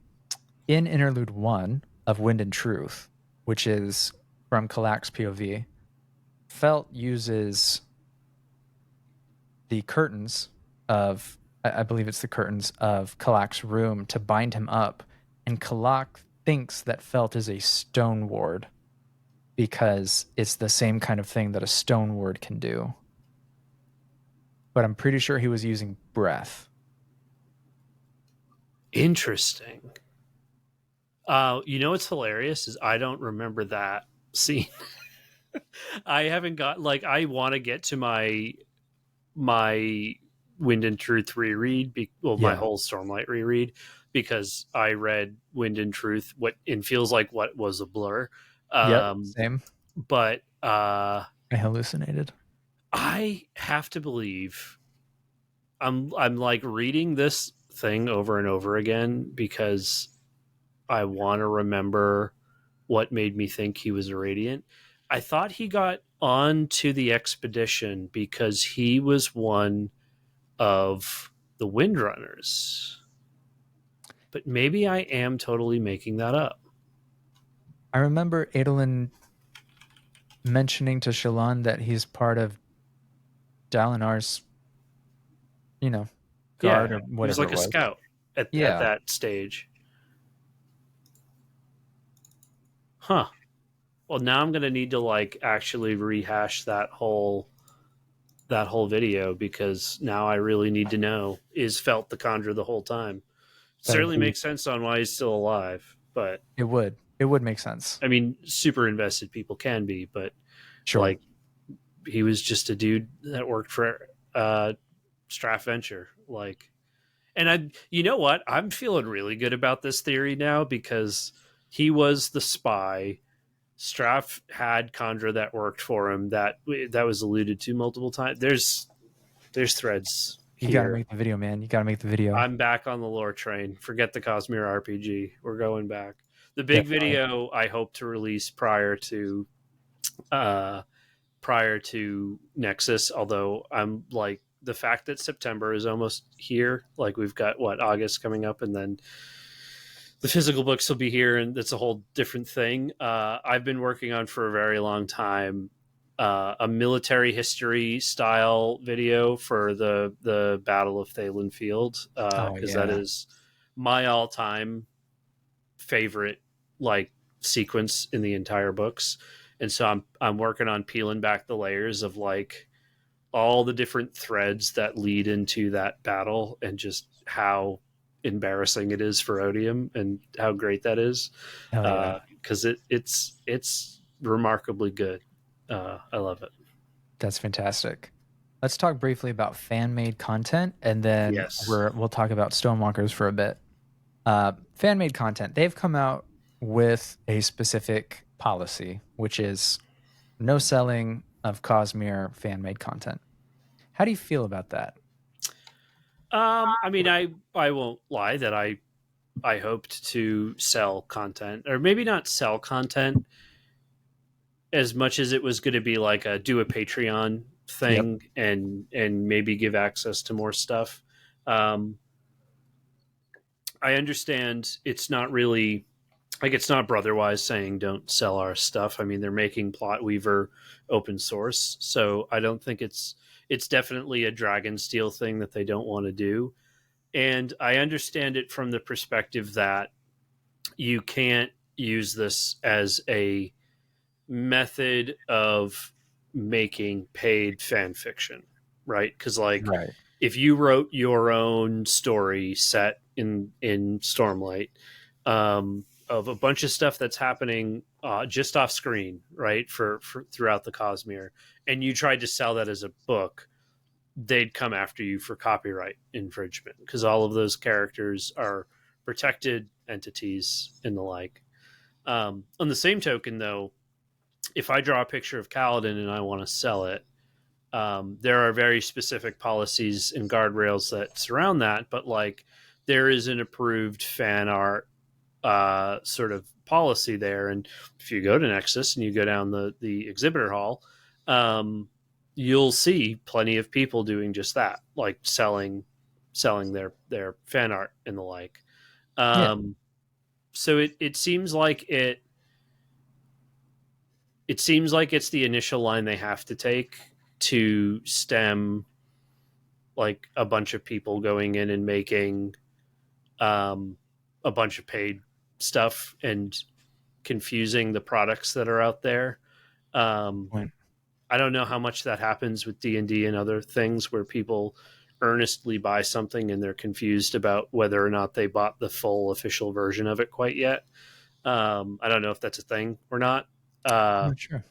in interlude one of Wind and Truth, which is from Kalak's POV, Felt uses the curtains of, I believe it's the curtains of Kalak's room to bind him up, and Kalak thinks that Felt is a stone ward because it's the same kind of thing that a stone ward can do. But I'm pretty sure he was using breath. Interesting. You know what's hilarious is I don't remember that scene. I haven't got, like, I want to get to my Wind and Truth reread, my Yeah. whole Stormlight reread, because I read Wind and Truth what it feels like what was a blur. Yep. Um, Same. but I hallucinated. I have to believe I'm like reading this thing over and over again because I want to remember what made me think he was a Radiant. I thought he got on to the expedition because he was one of the Windrunners. But maybe I am totally making that up. I remember Adolin mentioning to Shallan that he's part of Dalinar's, you know, guard Yeah, or he was whatever like it a was. scout at Yeah, that stage. Huh. Well, now I'm gonna need to like actually rehash that whole video because now I really need to know is Felt the Conjure the whole time. that'd Certainly be. makes sense on why he's still alive, but It would. It would make sense. I mean, super invested people can be, but Sure. like he was just a dude that worked for Straff Venture, like. And you know what? I'm feeling really good about this theory now because he was the spy. Straff had Condra that worked for him. That was alluded to multiple times. There's threads You got to here. make the video, man. You got to make the video. I'm back on the lore train. Forget the Cosmere RPG. We're going back. The big Definitely. video I hope to release uh prior to Nexus, although I'm like the fact that September is almost here, like we've got what August coming up and then the physical books will be here and it's a whole different thing. I've been working on for a very long time a military history style video for the Battle of Thalen Field Oh because that yeah. is my all time favorite like sequence in the entire books, and so I'm working on peeling back the layers of like all the different threads that lead into that battle and just how embarrassing it is for Odium and how great that is Hell yeah. because it's remarkably good. I love it. That's fantastic. Let's talk briefly about fan made content, and then Yes. we'll talk about Stonewalkers for a bit. Fan made content. They've come out with a specific policy, which is no selling of Cosmere fan made content. How do you feel about that? I mean, I won't lie that I hoped to sell content, or maybe not sell content as much as it was going to be like a do a Patreon Yep. thing and maybe give access to more stuff. Um, I understand it's not really like it's not Brotherwise saying don't sell our stuff. I mean, they're making Plot Weaver open source, so I don't think it's definitely a Dragonsteel thing that they don't want to do. And I understand it from the perspective that you can't use this as a method of making paid fan fiction, right? Because like Right. if you wrote your own story set in Stormlight of a bunch of stuff that's happening just off screen, right, for throughout the Cosmere, and you tried to sell that as a book, they'd come after you for copyright infringement because all of those characters are protected entities and the like. On the same token, though, if I draw a picture of Kaladin and I want to sell it, there are very specific policies and guardrails that surround that. But like, there is an approved fan art sort of policy there, and if you go to Nexus and you go down the exhibitor hall, you'll see plenty of people doing just that, like selling their fan art and the like. Yeah. Um, so it seems like it seems like it's the initial line they have to take to stem like a bunch of people going in and making um, a bunch of paid stuff and confusing the products that are out there. Um, Point. I don't know how much that happens with D&D and other things where people earnestly buy something and they're confused about whether or not they bought the full official version of it quite yet. I don't know if that's a thing or not. I'm Uh, not sure.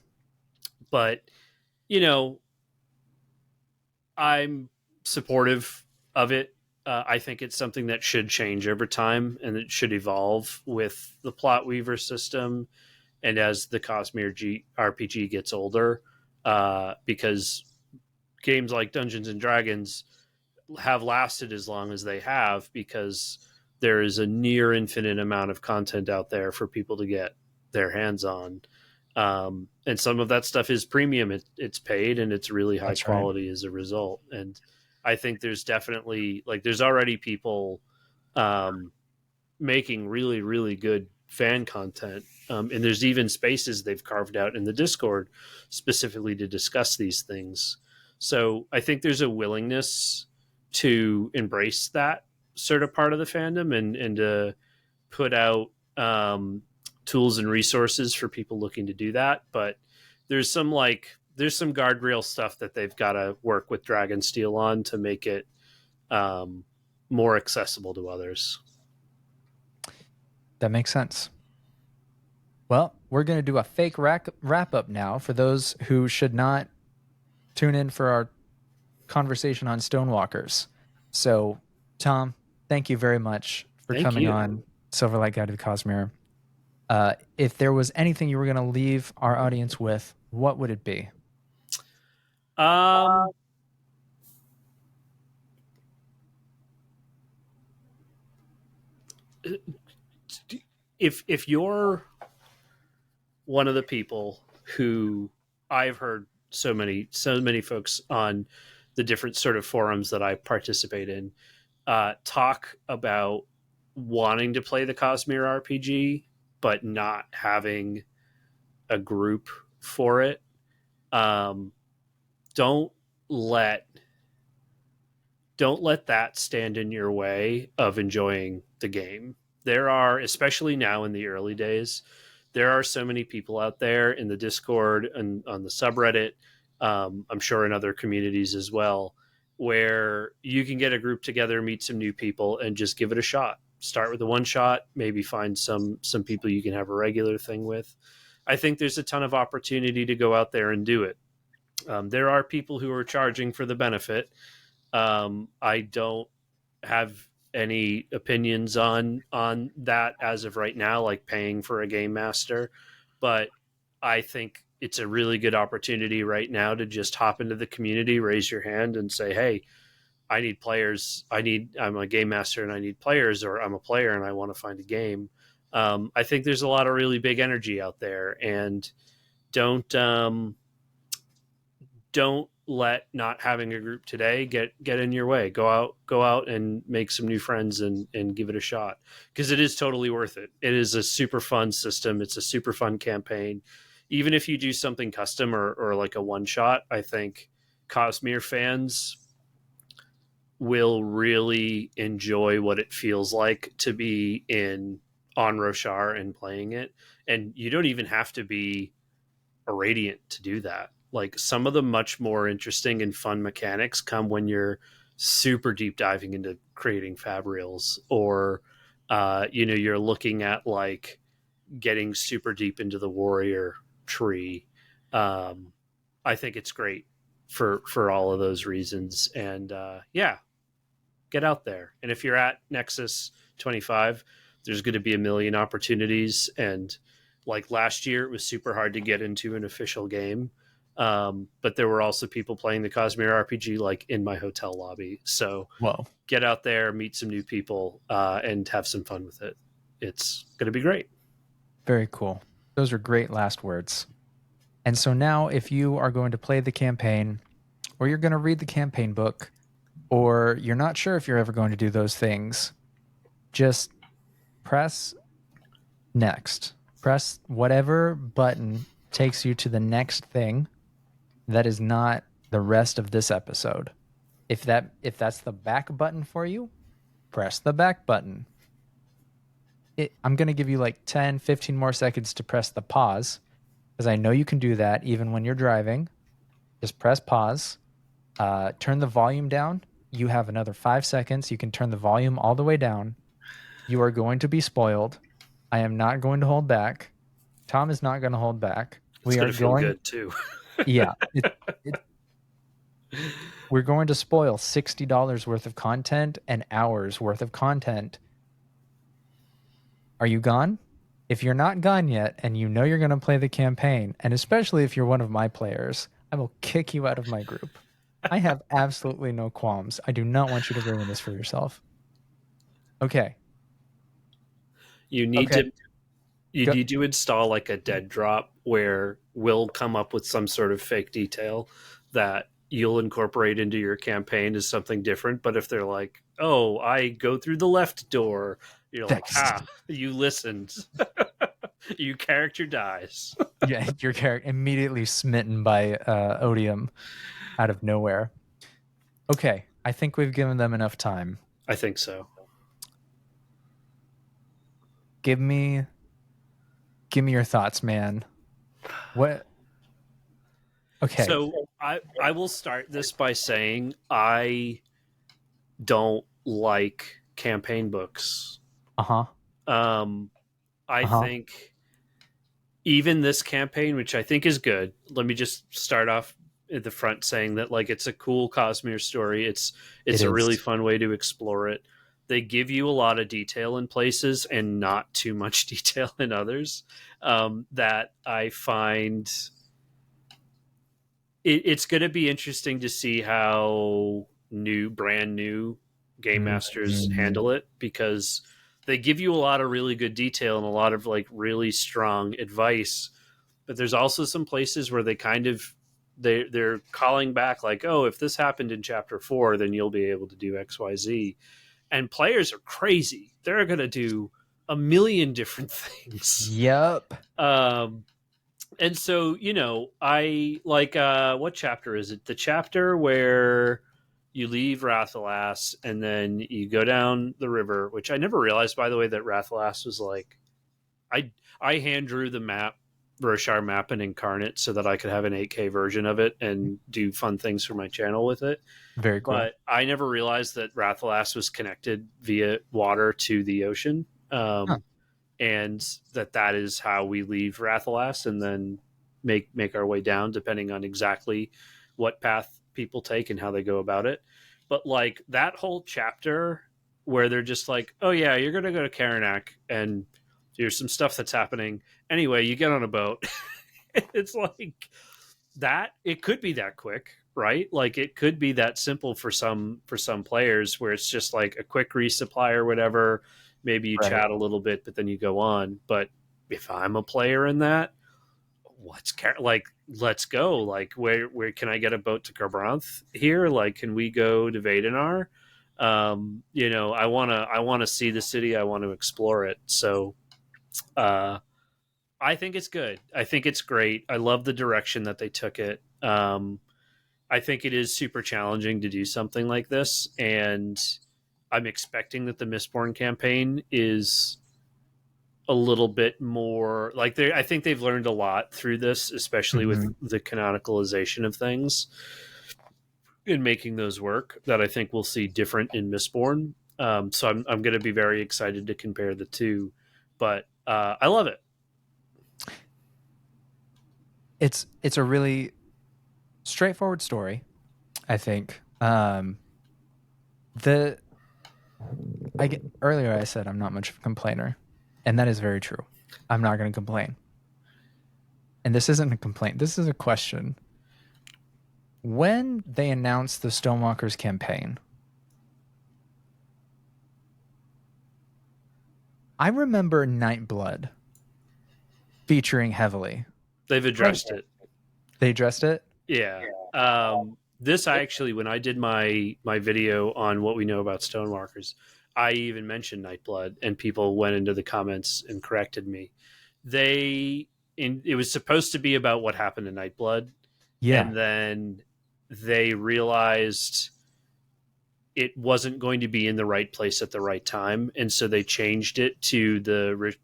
but you know, I'm supportive of it. I think it's something that should change over time, and it should evolve with the plot weaver system and as the Cosmere RPG gets older, because games like Dungeons and Dragons have lasted as long as they have because there is a near infinite amount of content out there for people to get their hands on. And some of that stuff is premium. It's paid and it's really high That's right. quality as a result. And I think there's definitely like there's already people um, making really really good fan content, and there's even spaces they've carved out in the Discord specifically to discuss these things. So I think there's a willingness to embrace that sort of part of the fandom and to put out tools and resources for people looking to do that. But there's some there's some guardrail stuff that they've got to work with Dragonsteel on to make it more accessible to others. That makes sense. Well, we're going to do a fake wrap up now for those who should not tune in for our conversation on Stonewalkers. So, Tom, thank you very much for Thank coming you. on Silverlight Guide to the Cosmere. If there was anything you were going to leave our audience with, what would it be? Um, if you're one of the people who I've heard so many folks on the different sort of forums that I participate in talk about wanting to play the Cosmere RPG but not having a group for it, um, don't let don't let that stand in your way of enjoying the game. There are, especially now in the early days, there are so many people out there in the Discord and on the subreddit, I'm sure in other communities as well, where you can get a group together, meet some new people, and just give it a shot. Start with a one shot, maybe find some people you can have a regular thing with. I think there's a ton of opportunity to go out there and do it. There are people who are charging for the benefit. I don't have any opinions on that as of right now, like paying for a game master, but I think it's a really good opportunity right now to just hop into the community, raise your hand, and say, "Hey, I need players. I'm a game master and I need players, or I'm a player and I want to find a game." I think there's a lot of really big energy out there, and don't don't let not having a group today get in your way. Go out and make some new friends and give it a shot, because it is totally worth it. It is a super fun system. It's a super fun campaign. Even if you do something custom or like a one shot, I think Cosmere fans will really enjoy what it feels like to be in on Roshar and playing it. And you don't even have to be a Radiant to do that. Like, some of the much more interesting and fun mechanics come when you're super deep diving into creating fabrials, or you're looking at like getting super deep into the warrior tree. Um, I think it's great for all of those reasons. And yeah, get out there. And if you're at Nexus 25, there's going to be a million opportunities. And like last year, it was super hard to get into an official game. But there were also people playing the Cosmere RPG like in my hotel lobby. So Whoa. get out there, meet some new people, and have some fun with it. It's going to be great. Very cool. Those are great last words. And so now, if you are going to play the campaign, or you're going to read the campaign book, or you're not sure if you're ever going to do those things, just press next. Press whatever button takes you to the next thing that is not the rest of this episode. If that's the back button for you, press the back button. I'm going to give you like 10, 15 more seconds to press the pause, because I know you can do that even when you're driving. Just press pause. Turn the volume down. You have another 5 seconds. You can turn the volume all the way down. You are going to be spoiled. I am not going to hold back. Tom is not going to hold back. It's We going are to feel going. good too. Yeah. We're going to spoil $60 worth of content and hours worth of content. Are you gone? If you're not gone yet and you know you're going to play the campaign, and especially if you're one of my players, I will kick you out of my group. I have absolutely no qualms. I do not want you to ruin this for yourself. Okay. You need Okay. to you Go. need to install like a dead drop where we'll come up with some sort of fake detail that you'll incorporate into your campaign as something different. But if they're like, "Oh, I go through the left door," you're like, That's "Ha, you listened." Your character dies. yeah, your character immediately smitten by odium out of nowhere. Okay, I think we've given them enough time. I think so. Give me your thoughts, man. What? Okay. So I will start this by saying I don't like campaign books. Uh-huh. Um, I Uh-huh. think even this campaign, which I think is good. Let me just start off at the front saying that like it's a cool Cosmere story. It It's a really is. fun way to explore it. They give you a lot of detail in places and not too much detail in others. That I find it's going to be interesting to see how brand new game masters Mm, handle it because they give you a lot of really good detail and a lot of like really strong advice, but there's also some places where they kind of they're calling back like, oh, if this happened in chapter 4 then you'll be able to do XYZ, and players are crazy, they're going to do a million different things. yep. um and so, I like what chapter is it? The chapter where you leave Rathalas and then you go down the river, which I never realized, by the way, that Rathalas was like I I hand drew the map, Roshar map and Incarnate, so that I could have an 8K version of it and do fun things for my channel with it. Very cool. But I never realized that Rathalas was connected via water to the ocean. Huh. And that is how we leave Rathalas and then make our way down, depending on exactly what path people take and how they go about it. But like that whole chapter where they're just like, "Oh yeah, you're gonna go to Karanak and here's some stuff that's happening." Anyway, you get on a boat. It's like that. It could be that quick, right? Like it could be that simple for some players where it's just like a quick resupply or whatever. Maybe you Right. chat a little bit, but then you go on. But if I'm a player in that, like let's go. Like where can I get a boat to Carbranth here? Like can we go to Vadenar? I wanna see the city. I want to explore it. So uh, I think it's good. I think it's great. I love the direction that they took it. I think it is super challenging to do something like this, and I'm expecting that the Mistborn campaign is a little bit more like they. I think they've learned a lot through this, especially with Hmm. the canonicalization of things in making those work. That I think we'll see different in Mistborn. So I'm going to be very excited to compare the two, but I love it. It's a really straightforward story, I think. The earlier I said I'm not much of a complainer, and that is very true. I'm not going to complain. And this isn't a complaint. This is a question. When they announced the Stonewalkers campaign, I remember Nightblood featuring heavily. They've Right. addressed it. They addressed it? Yeah. This I actually, when I did my video on what we know about Stonewalkers, I even mentioned Nightblood, and people went into the comments and corrected me. It was supposed to be about what happened to Nightblood, Yeah. and then they realized it wasn't going to be in the right place at the right time, and so they changed it to the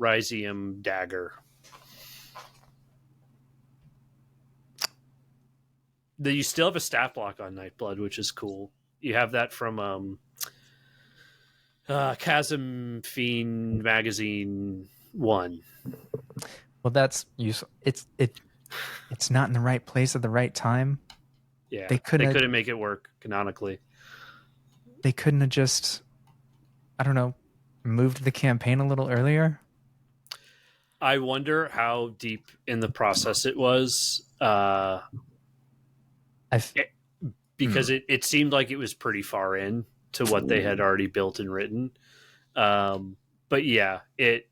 Ryzium dagger. You still have a stat block on Nightblood, which is cool. You have that from Chasm Fiend Magazine 1. Well, that's useful. It's not in the right place at the right time. Yeah, They couldn't they have, couldn't make it work canonically. they couldn't have just, I don't know, moved the campaign a little earlier. I wonder how deep in the process it was, I've it, hmm, because it seemed like it was pretty far in to what they had already built and written. Um, but yeah, it.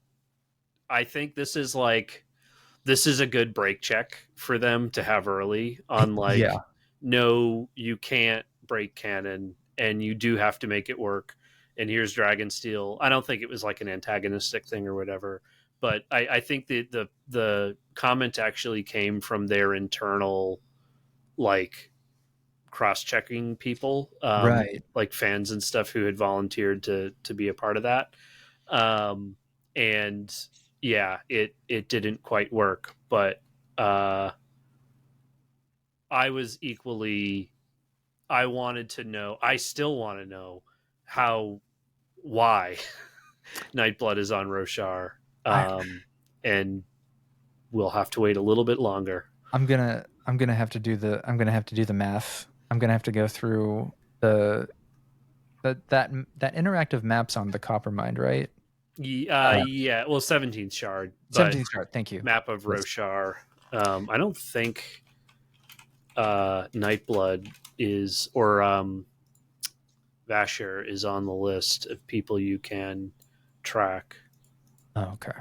I think this is a good break check for them to have early on. yeah, Like, no, you can't break canon, and you do have to make it work. And here's Dragonsteel. I don't think it was like an antagonistic thing or whatever, but I think the comment actually came from their internal, like, cross-checking people, right. like fans and stuff who had volunteered to be a part of that. um, and yeah, it didn't quite work, but uh, I was equally. I wanted to know. I still want to know how, why Nightblood is on Roshar, I and we'll have to wait a little bit longer. I'm gonna have to do the math. I'm gonna have to go through the that interactive maps on the Coppermind, right? Uh, Yeah, well, 17th shard, but 17th chart. Thank you. map of Yes. Roshar. I don't think Nightblood is, or Vasher is on the list of people you can track. Oh, okay.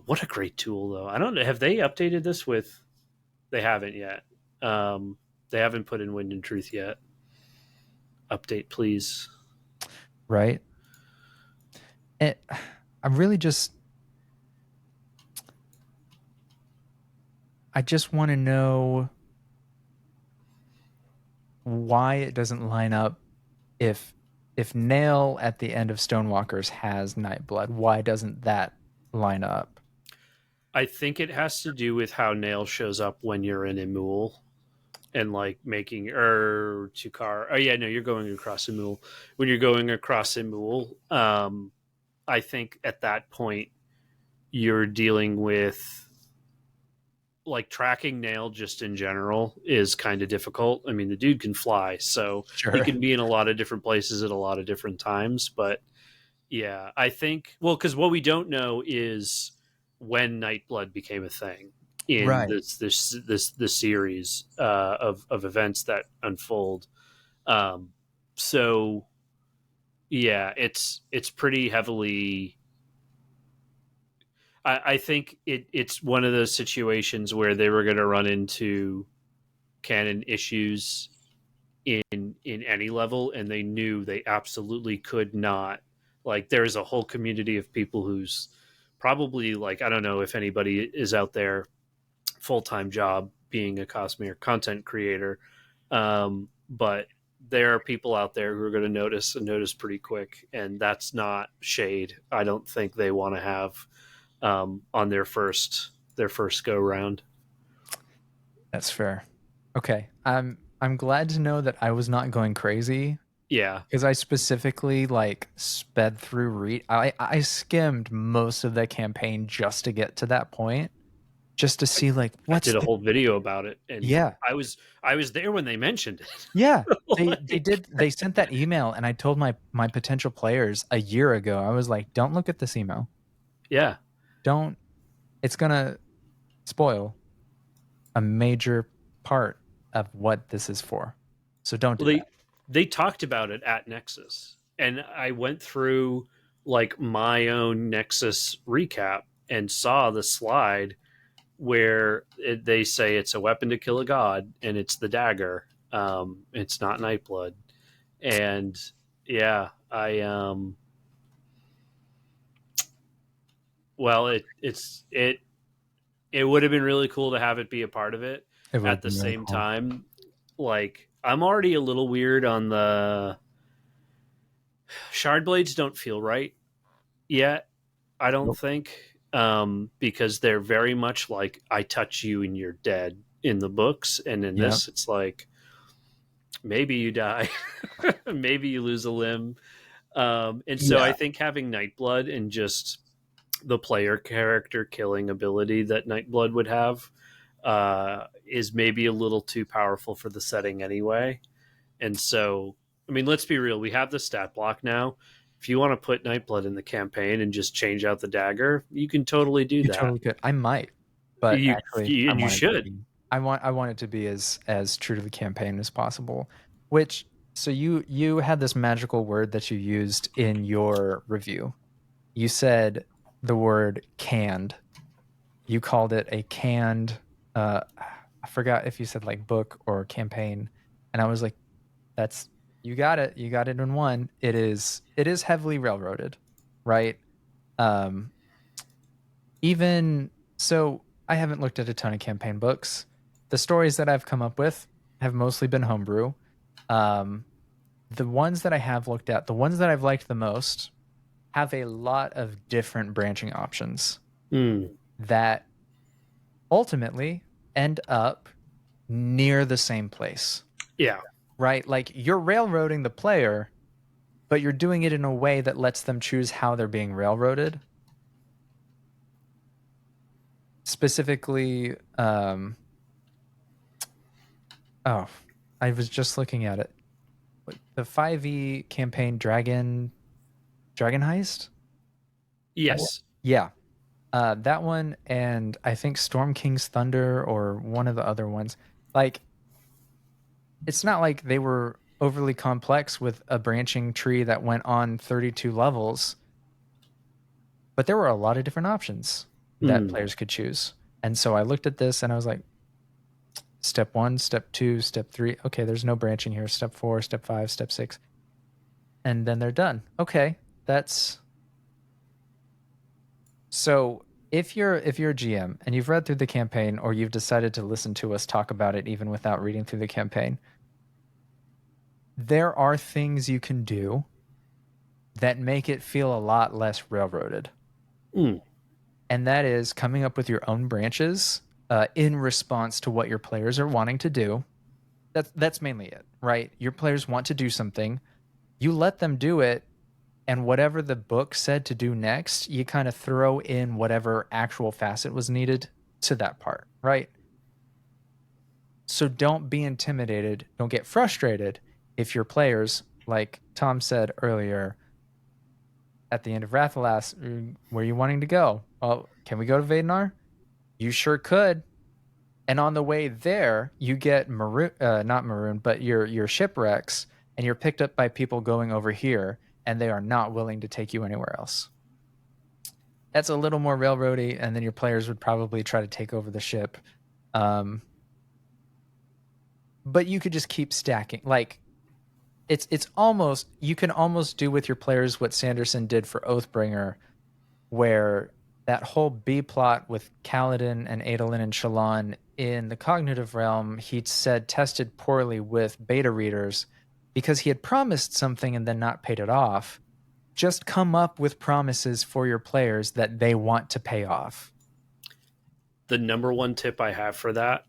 What a great tool, though. I don't know. Have they updated this with? They haven't yet. Um, they haven't put in Wind and Truth yet. Update, please. Right. It, I'm really just I just want to know why it doesn't line up if Nail at the end of Stonewalkers has Nightblood, why doesn't that line up? I think it has to do with how Nail shows up when you're in Emul and like making Tukar. Oh yeah, no, you're going across Emul. When you're going across Emul, I think at that point you're dealing with, like, tracking Nail just in general is kind of difficult. I mean, the dude can fly, so he Sure. can be in a lot of different places at a lot of different times. But yeah, I think, well, because what we don't know is when Nightblood became a thing in Right. this series of events that unfold. Um, so yeah, it's pretty heavily. I think it's one of those situations where they were going to run into canon issues in any level, and they knew they absolutely could not. Like, there's a whole community of people who's probably, like, I don't know if anybody is out there full-time job being a Cosmere content creator, but there are people out there who are going to notice and notice pretty quick, and that's not shade. I don't think they want to have on their first go round. That's fair. Okay. I'm glad to know that I was not going crazy Yeah, because I specifically like sped through read I skimmed most of the campaign just to get to that point, just to see like I what's did a the whole video about it, and yeah. I was there when they mentioned Yeah. it. They Like, did they sent that email and I told my potential players a year ago. I was like, "Don't look at this email. yeah. Don't it's going to spoil a major part of what this is for. So don't Well, do that." they talked about it at Nexus, and I went through, like, my own Nexus recap and saw the slide where they say it's a weapon to kill a god, and it's the dagger. It's not Nightblood, and yeah, well, it would have been really cool to have it be a part of it. It would have At the been really same cool. time, like, I'm already a little weird on the shard blades. Don't feel right yet, I don't Nope. think, because they're very much like, I touch you and you're dead in the books, and in Yep. this it's like, maybe you die, maybe you lose a limb. And so I Yeah. think having Nightblood and just the player character killing ability that Nightblood would have, is maybe a little too powerful for the setting anyway. And so, I mean, let's be real. We have the stat block now. If you want to put Nightblood in the campaign and just change out the dagger, you can totally do You that. totally could. I might, but actually, I And you want it to should. be. I want it to be as true to the campaign as possible. Which so you had this magical word that you used in your review. You said the word canned. You called it a canned. I forgot if you said like book or campaign, and I was like, "That's you got it. You got it in one." It is heavily railroaded, right? Um, even so, I haven't looked at a ton of campaign books. The stories that I've come up with have mostly been homebrew. Um, the ones that I have looked at, the ones that I've liked the most, have a lot of different branching options Mm, that ultimately end up near the same place, yeah. right? Like you're railroading the player, but you're doing it in a way that lets them choose how they're being railroaded. Specifically, oh, I was just looking at it. The 5e campaign Dragon Heist? That one? Yes. Yeah. That one and I think Storm King's Thunder or one of the other ones. Like it's not like they were overly complex with a branching tree that went on 32 levels, but there were a lot of different options that Mm. players could choose. And so I looked at this and I was like, step 1, step 2, step 3. Okay, there's no branching here. Step 4, step 5, step 6. And then they're done. Okay, that's so if you're a GM and you've read through the campaign or you've decided to listen to us talk about it even without reading through the campaign, there are things you can do that make it feel a lot less railroaded. Mm. And that is coming up with your own branches in response to what your players are wanting to do. That's mainly it, right? Your players want to do something, you let them do it, and whatever the book said to do next, you kind of throw in whatever actual facet was needed to that part, right? So don't be intimidated, don't get frustrated if your players, like Tom said earlier, at the end of Rathalas, where are you wanting to go? Well, can we go to Vadenar? You sure could. And on the way there, you get not maroon, but your shipwrecks, and you're picked up by people going over here, and they are not willing to take you anywhere else. That's a little more railroady, and then your players would probably try to take over the ship. Um, but you could just keep stacking. Like it's almost you can almost do with your players what Sanderson did for Oathbringer, where that whole B plot with Kaladin and Adolin and Shallan in the cognitive realm, he'd said tested poorly with beta readers because he had promised something and then not paid it off. Just come up with promises for your players that they want to pay off. The number one tip I have for that: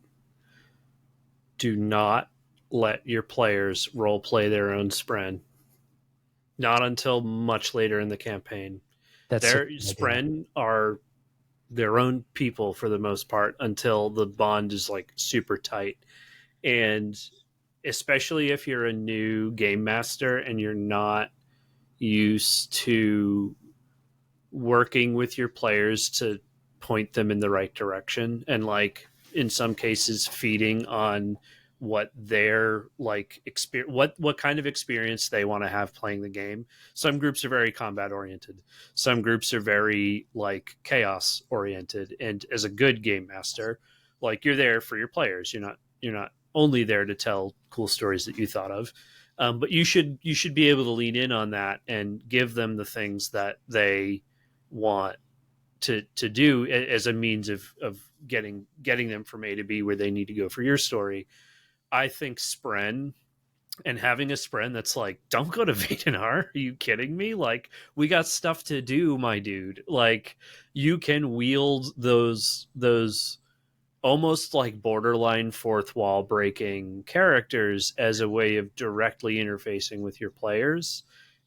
do not let your players role play their own spren. Not until much later in the campaign. That's such Their a good idea. spren are their own people for the most part until the bond is like super tight. And especially if you're a new game master and you're not used to working with your players to point them in the right direction, and like in some cases feeding on what their like experience, what kind of experience they want to have playing the game. Some groups are very combat oriented, some groups are very like chaos oriented, and as a good game master, like you're there for your players. You're not only there to tell cool stories that you thought of. But you should be able to lean in on that and give them the things that they want to do as a means of getting them from A to B where they need to go for your story. I think Spren, and having a Spren that's like, don't go to Vadenar. Are you kidding me? Like, we got stuff to do, my dude. Like, you can wield those almost like borderline fourth wall breaking characters as a way of directly interfacing with your players.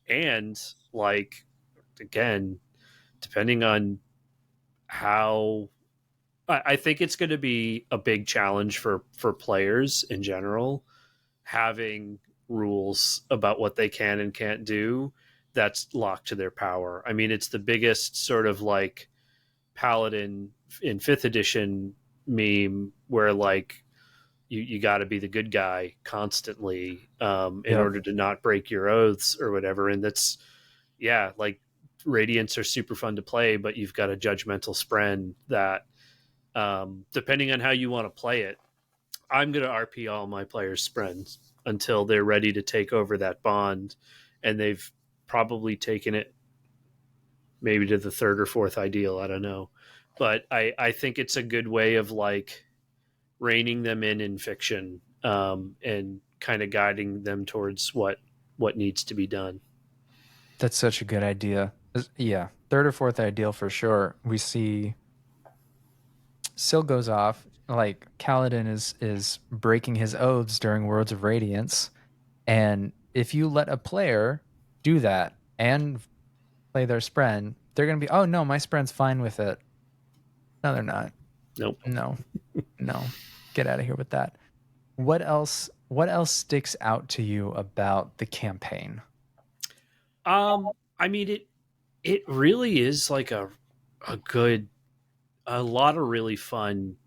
And like, again, depending on how I think it's going to be a big challenge for players in general, having rules about what they can and can't do that's locked to their power. I mean, it's the biggest sort of like paladin in fifth edition meme where like you got to be the good guy constantly in Yep. order to not break your oaths or whatever. And that's, yeah, like Radiants are super fun to play, but you've got a judgmental spren that, depending on how you want to play it, I'm going to RP all my players' spren until they're ready to take over that bond. And they've probably taken it maybe to the third or fourth ideal. I don't know. But I think it's a good way of like reining them in fiction, and kind of guiding them towards what needs to be done. That's such a good idea. Yeah, third or fourth ideal for sure. We see Syl goes off, like Kaladin is breaking his oaths during Worlds of Radiance, and if you let a player do that and play their spren, they're gonna be, oh no, my spren's fine with it. No, they're not. Nope. No, no, get out of here with that. What else? What else sticks out to you about the campaign? I mean, it really is like a good, a lot of really fun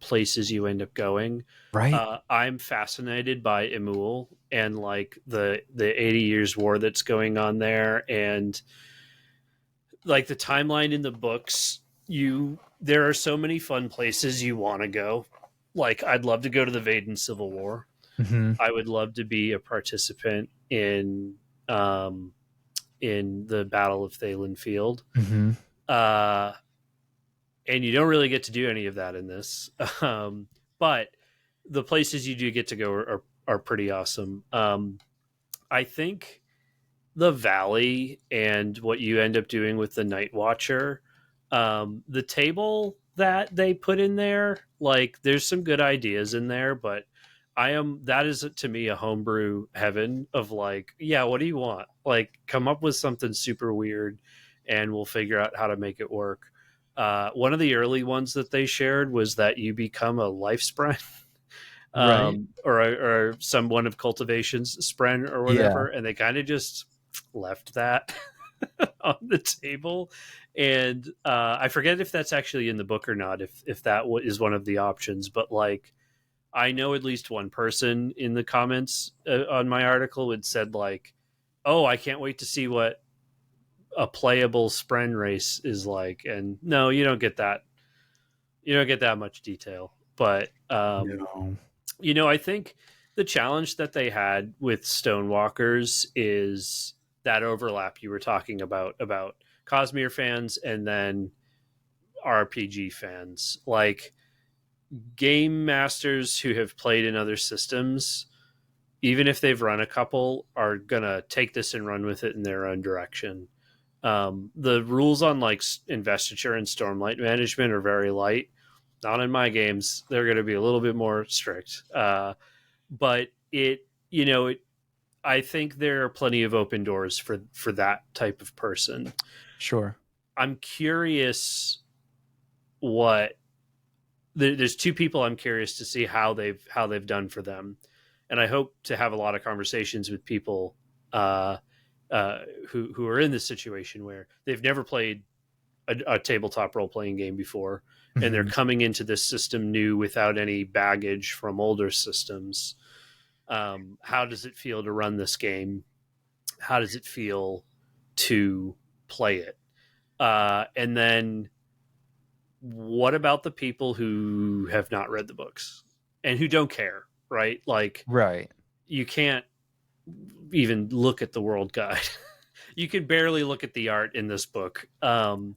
places you end up going. Right? I'm fascinated by Emul and like the 80 years war that's going on there, and like the timeline in the books. There are so many fun places you want to go. Like I'd love to go to the Vaden Civil War. Mm-hmm. I would love to be a participant um, in the Battle of Thalen Field. Mm-hmm. Uh, and you don't really get to do any of that in this. But the places you do get to go are pretty awesome. I think the Valley and what you end up doing with the Night Watcher, the table that they put in there, like there's some good ideas in there, but that is to me a homebrew heaven of like, yeah, what do you want? Like, come up with something super weird and we'll figure out how to make it work. One of the early ones that they shared was that you become a life spren, Right? or some one of cultivation's spren or Yeah. whatever, and they kind of just left that on the table. And I forget if that's actually in the book or not, if that is one of the options, but like I know at least one person in the comments on my article had said like, "Oh, I can't wait to see what a playable spren race is like." And no, you don't get that. You don't get that much detail. But No. I think the challenge that they had with Stonewalkers is that overlap you were talking about Cosmere fans and then RPG fans. Like game masters who have played in other systems, even if they've run a couple, are gonna take this and run with it in their own direction. The rules on like investiture and stormlight management are very light. Not in my games; they're going to be a little bit more strict. But I think there are plenty of open doors for that type of person. Sure. I'm curious what there's two people I'm curious to see how they've done for them, and I hope to have a lot of conversations with people uh, who are in this situation where they've never played a tabletop role playing game before, and they're Mm-hmm. coming into this system new without any baggage from older systems. How does it feel to run this game? How does it feel to play it? And then what about the people who have not read the books and who don't care, right? Like, Right. you can't even look at the world guide. You can barely look at the art in this book, and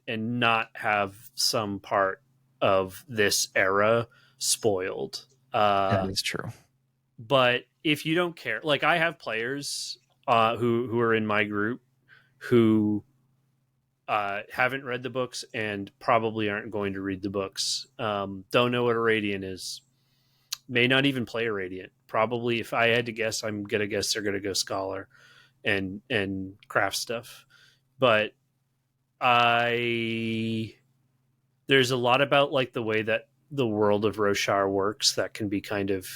not have some part of this era spoiled. That is true. But if you don't care, like I have players who are in my group who haven't read the books and probably aren't going to read the books. Don't know what a radiant is. May not even play a radiant. Probably, if I had to guess, I'm gonna guess they're gonna go scholar and craft stuff. But I there's a lot about like the way that the world of Roshar works that can be kind of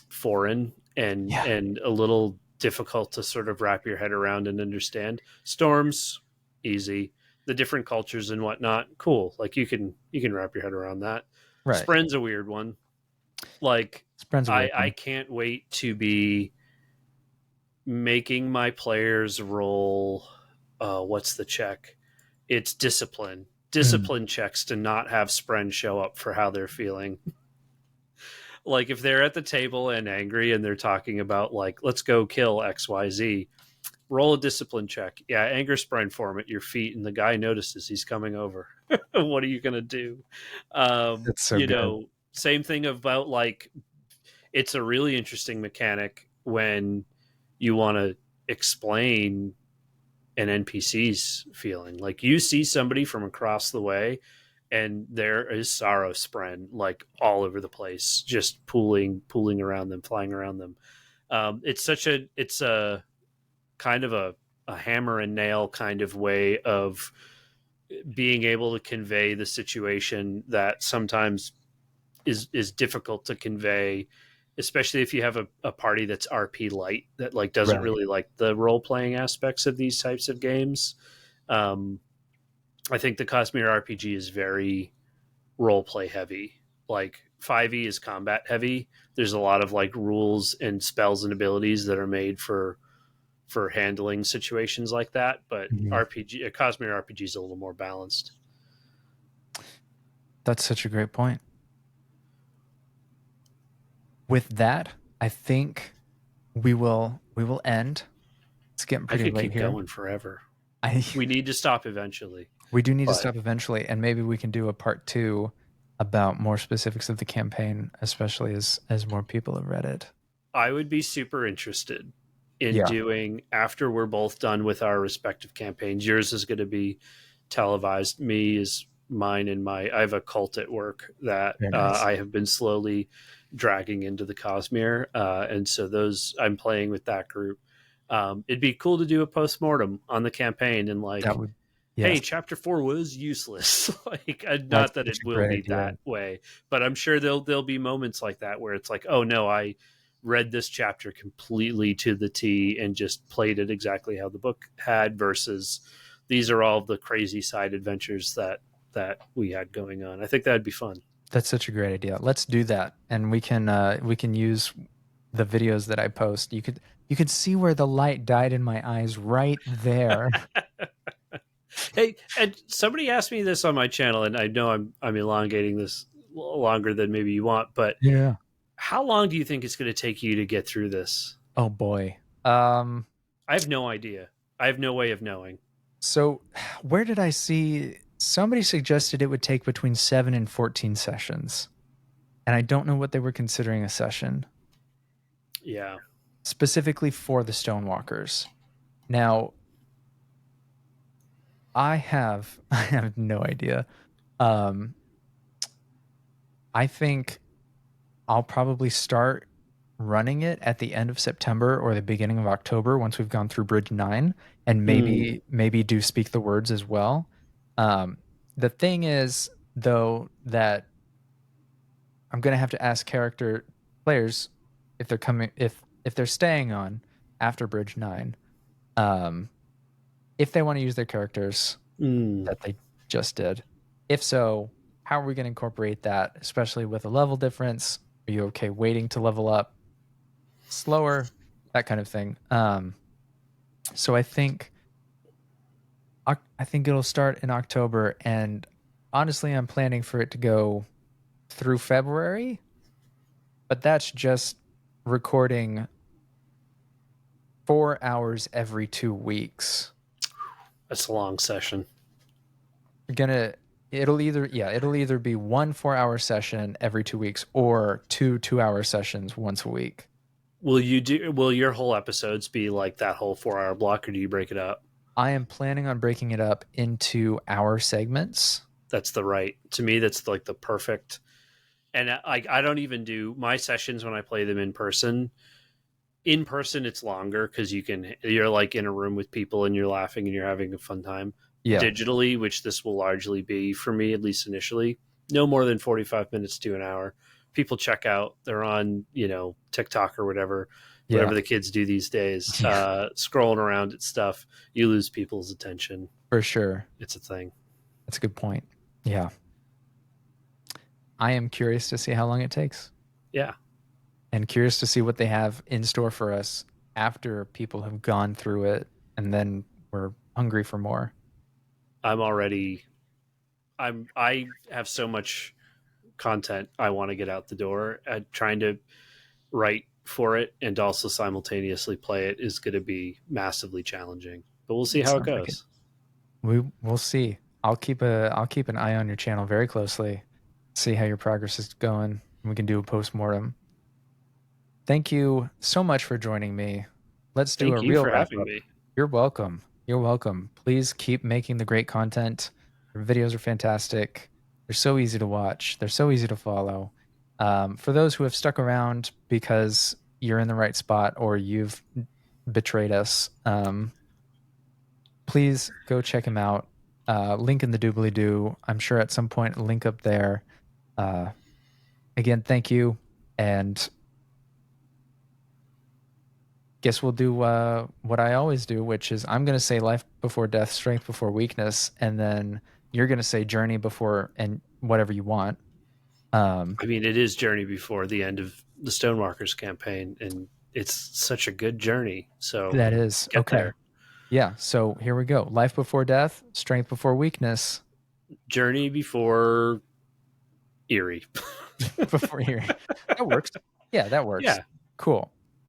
foreign Yeah. and a little difficult to sort of wrap your head around and understand. Storms, easy. The different cultures and whatnot, cool. Like you can wrap your head around that. Right. Spren's a weird one. Like Spren's a weird I one. can't wait to be making my players roll. What's the check? It's discipline. Mm. Discipline checks to not have Spren show up for how they're feeling. Like if they're at the table and angry and they're talking about like let's go kill XYZ, roll a discipline check. Yeah, anger Spren form at your feet and the guy notices he's coming over. What are you going to do? It's so You good. know, same thing about like it's a really interesting mechanic when you want to explain an NPC's feeling. Like you see somebody from across the way and there is sorrow spren like all over the place, just pooling around them, flying around them. It's a kind of a hammer and nail kind of way of being able to convey the situation that sometimes is difficult to convey, especially if you have a party that's RP light that like doesn't Right. really like the role playing aspects of these types of games. Um, I think the Cosmere RPG is very role play heavy. Like 5e is combat heavy. There's a lot of like rules and spells and abilities that are made for handling situations like that. But Mhm. RPG, Cosmere RPG is a little more balanced. That's such a great point. With that, I think we will end. It's getting I pretty could late keep here. going forever. I We need to stop eventually, we do need to but stop eventually, and maybe we can do a part two about more specifics of the campaign, especially as more people have read it. I would be super interested in Yeah. doing after we're both done with our respective campaigns. Yours is going to be televised. Me is mine and my. I have a cult at work that Very nice. I have been slowly dragging into the Cosmere, and so those I'm playing with that group. It'd be cool to do a post mortem on the campaign and That like, would, hey, yes, chapter 4 was useless. Like, that's not that such it a will great be idea. that way, but I'm sure there'll be moments like that where it's like, oh no, I read this chapter completely to the T and just played it exactly how the book had versus these are all the crazy side adventures that we had going on. I think that'd be fun. That's such a great idea. Let's do that, and we can use the videos that I post. You could see where the light died in my eyes right there. Hey, and somebody asked me this on my channel, and I know I'm elongating this longer than maybe you want, but Yeah. how long do you think it's going to take you to get through this? Oh boy. Um. I have no idea. I have no way of knowing. So, where did I see somebody suggested it would take between 7 and 14 sessions? And I don't know what they were considering a session, Yeah. specifically for the Stonewalkers. Now, I have no idea. Um, I think I'll probably start running it at the end of September or the beginning of October once we've gone through Bridge 9 and Mm. maybe do Speak the Words as well. Um, the thing is though that I'm gonna have to ask character players if they're coming if they're staying on after Bridge 9, um, if they want to use their characters Mm. that they just did. If so, how are we going to incorporate that, especially with a level difference? Are you okay waiting to level up slower? That kind of thing. So I think it'll start in October, and honestly, I'm planning for it to go through February, but that's just recording 4 hours every 2 weeks. That's a long session. You're gonna it'll either be one 4 hour session every 2 weeks or two 2 hour sessions once a week. Will your whole episodes be like that whole 4 hour block or do you break it up? I am planning on breaking it up into hour segments. That's the right. To me that's like the perfect. And I don't even do my sessions when I play them in person. In person it's longer cuz you're like in a room with people and you're laughing and you're having a fun time. Yeah. digitally, which this will largely be for me, at least initially, no more than 45 minutes to an hour. People check out, they're on, TikTok or whatever Yeah. the kids do these days, Yeah. scrolling around at stuff. You lose people's attention. For sure. It's a thing. That's a good point. Yeah. I am curious to see how long it takes Yeah. and curious to see what they have in store for us after people have gone through it and then we're hungry for more. I'm already, I have so much content I want to get out the door. Trying to write for it and also simultaneously play it is going to be massively challenging. But we'll see how it Sounds like it. goes. We'll see. I'll keep an eye on your channel very closely. See how your progress is going. We can do a postmortem. Thank you so much for joining me. Let's do a Thank you real for wrap having up. me. You're welcome. You're welcome. Please keep making the great content. Your videos are fantastic. They're so easy to watch. They're so easy to follow. For those who have stuck around because you're in the right spot or you've betrayed us, please go check him out. Link in the doobly doo. I'm sure at some point, link up there. Uh, Again, thank you. And guess we'll do what I always do, which is I'm going to say life before death, strength before weakness. And then you're going to say journey before and whatever you want. I mean, it is journey before the end of the Stonewalkers campaign, and it's such a good journey. So That is get okay. there. Yeah. So here we go. Life before death, strength before weakness. Journey before Erie. Before here. That works. Yeah, that works. Yeah. Cool.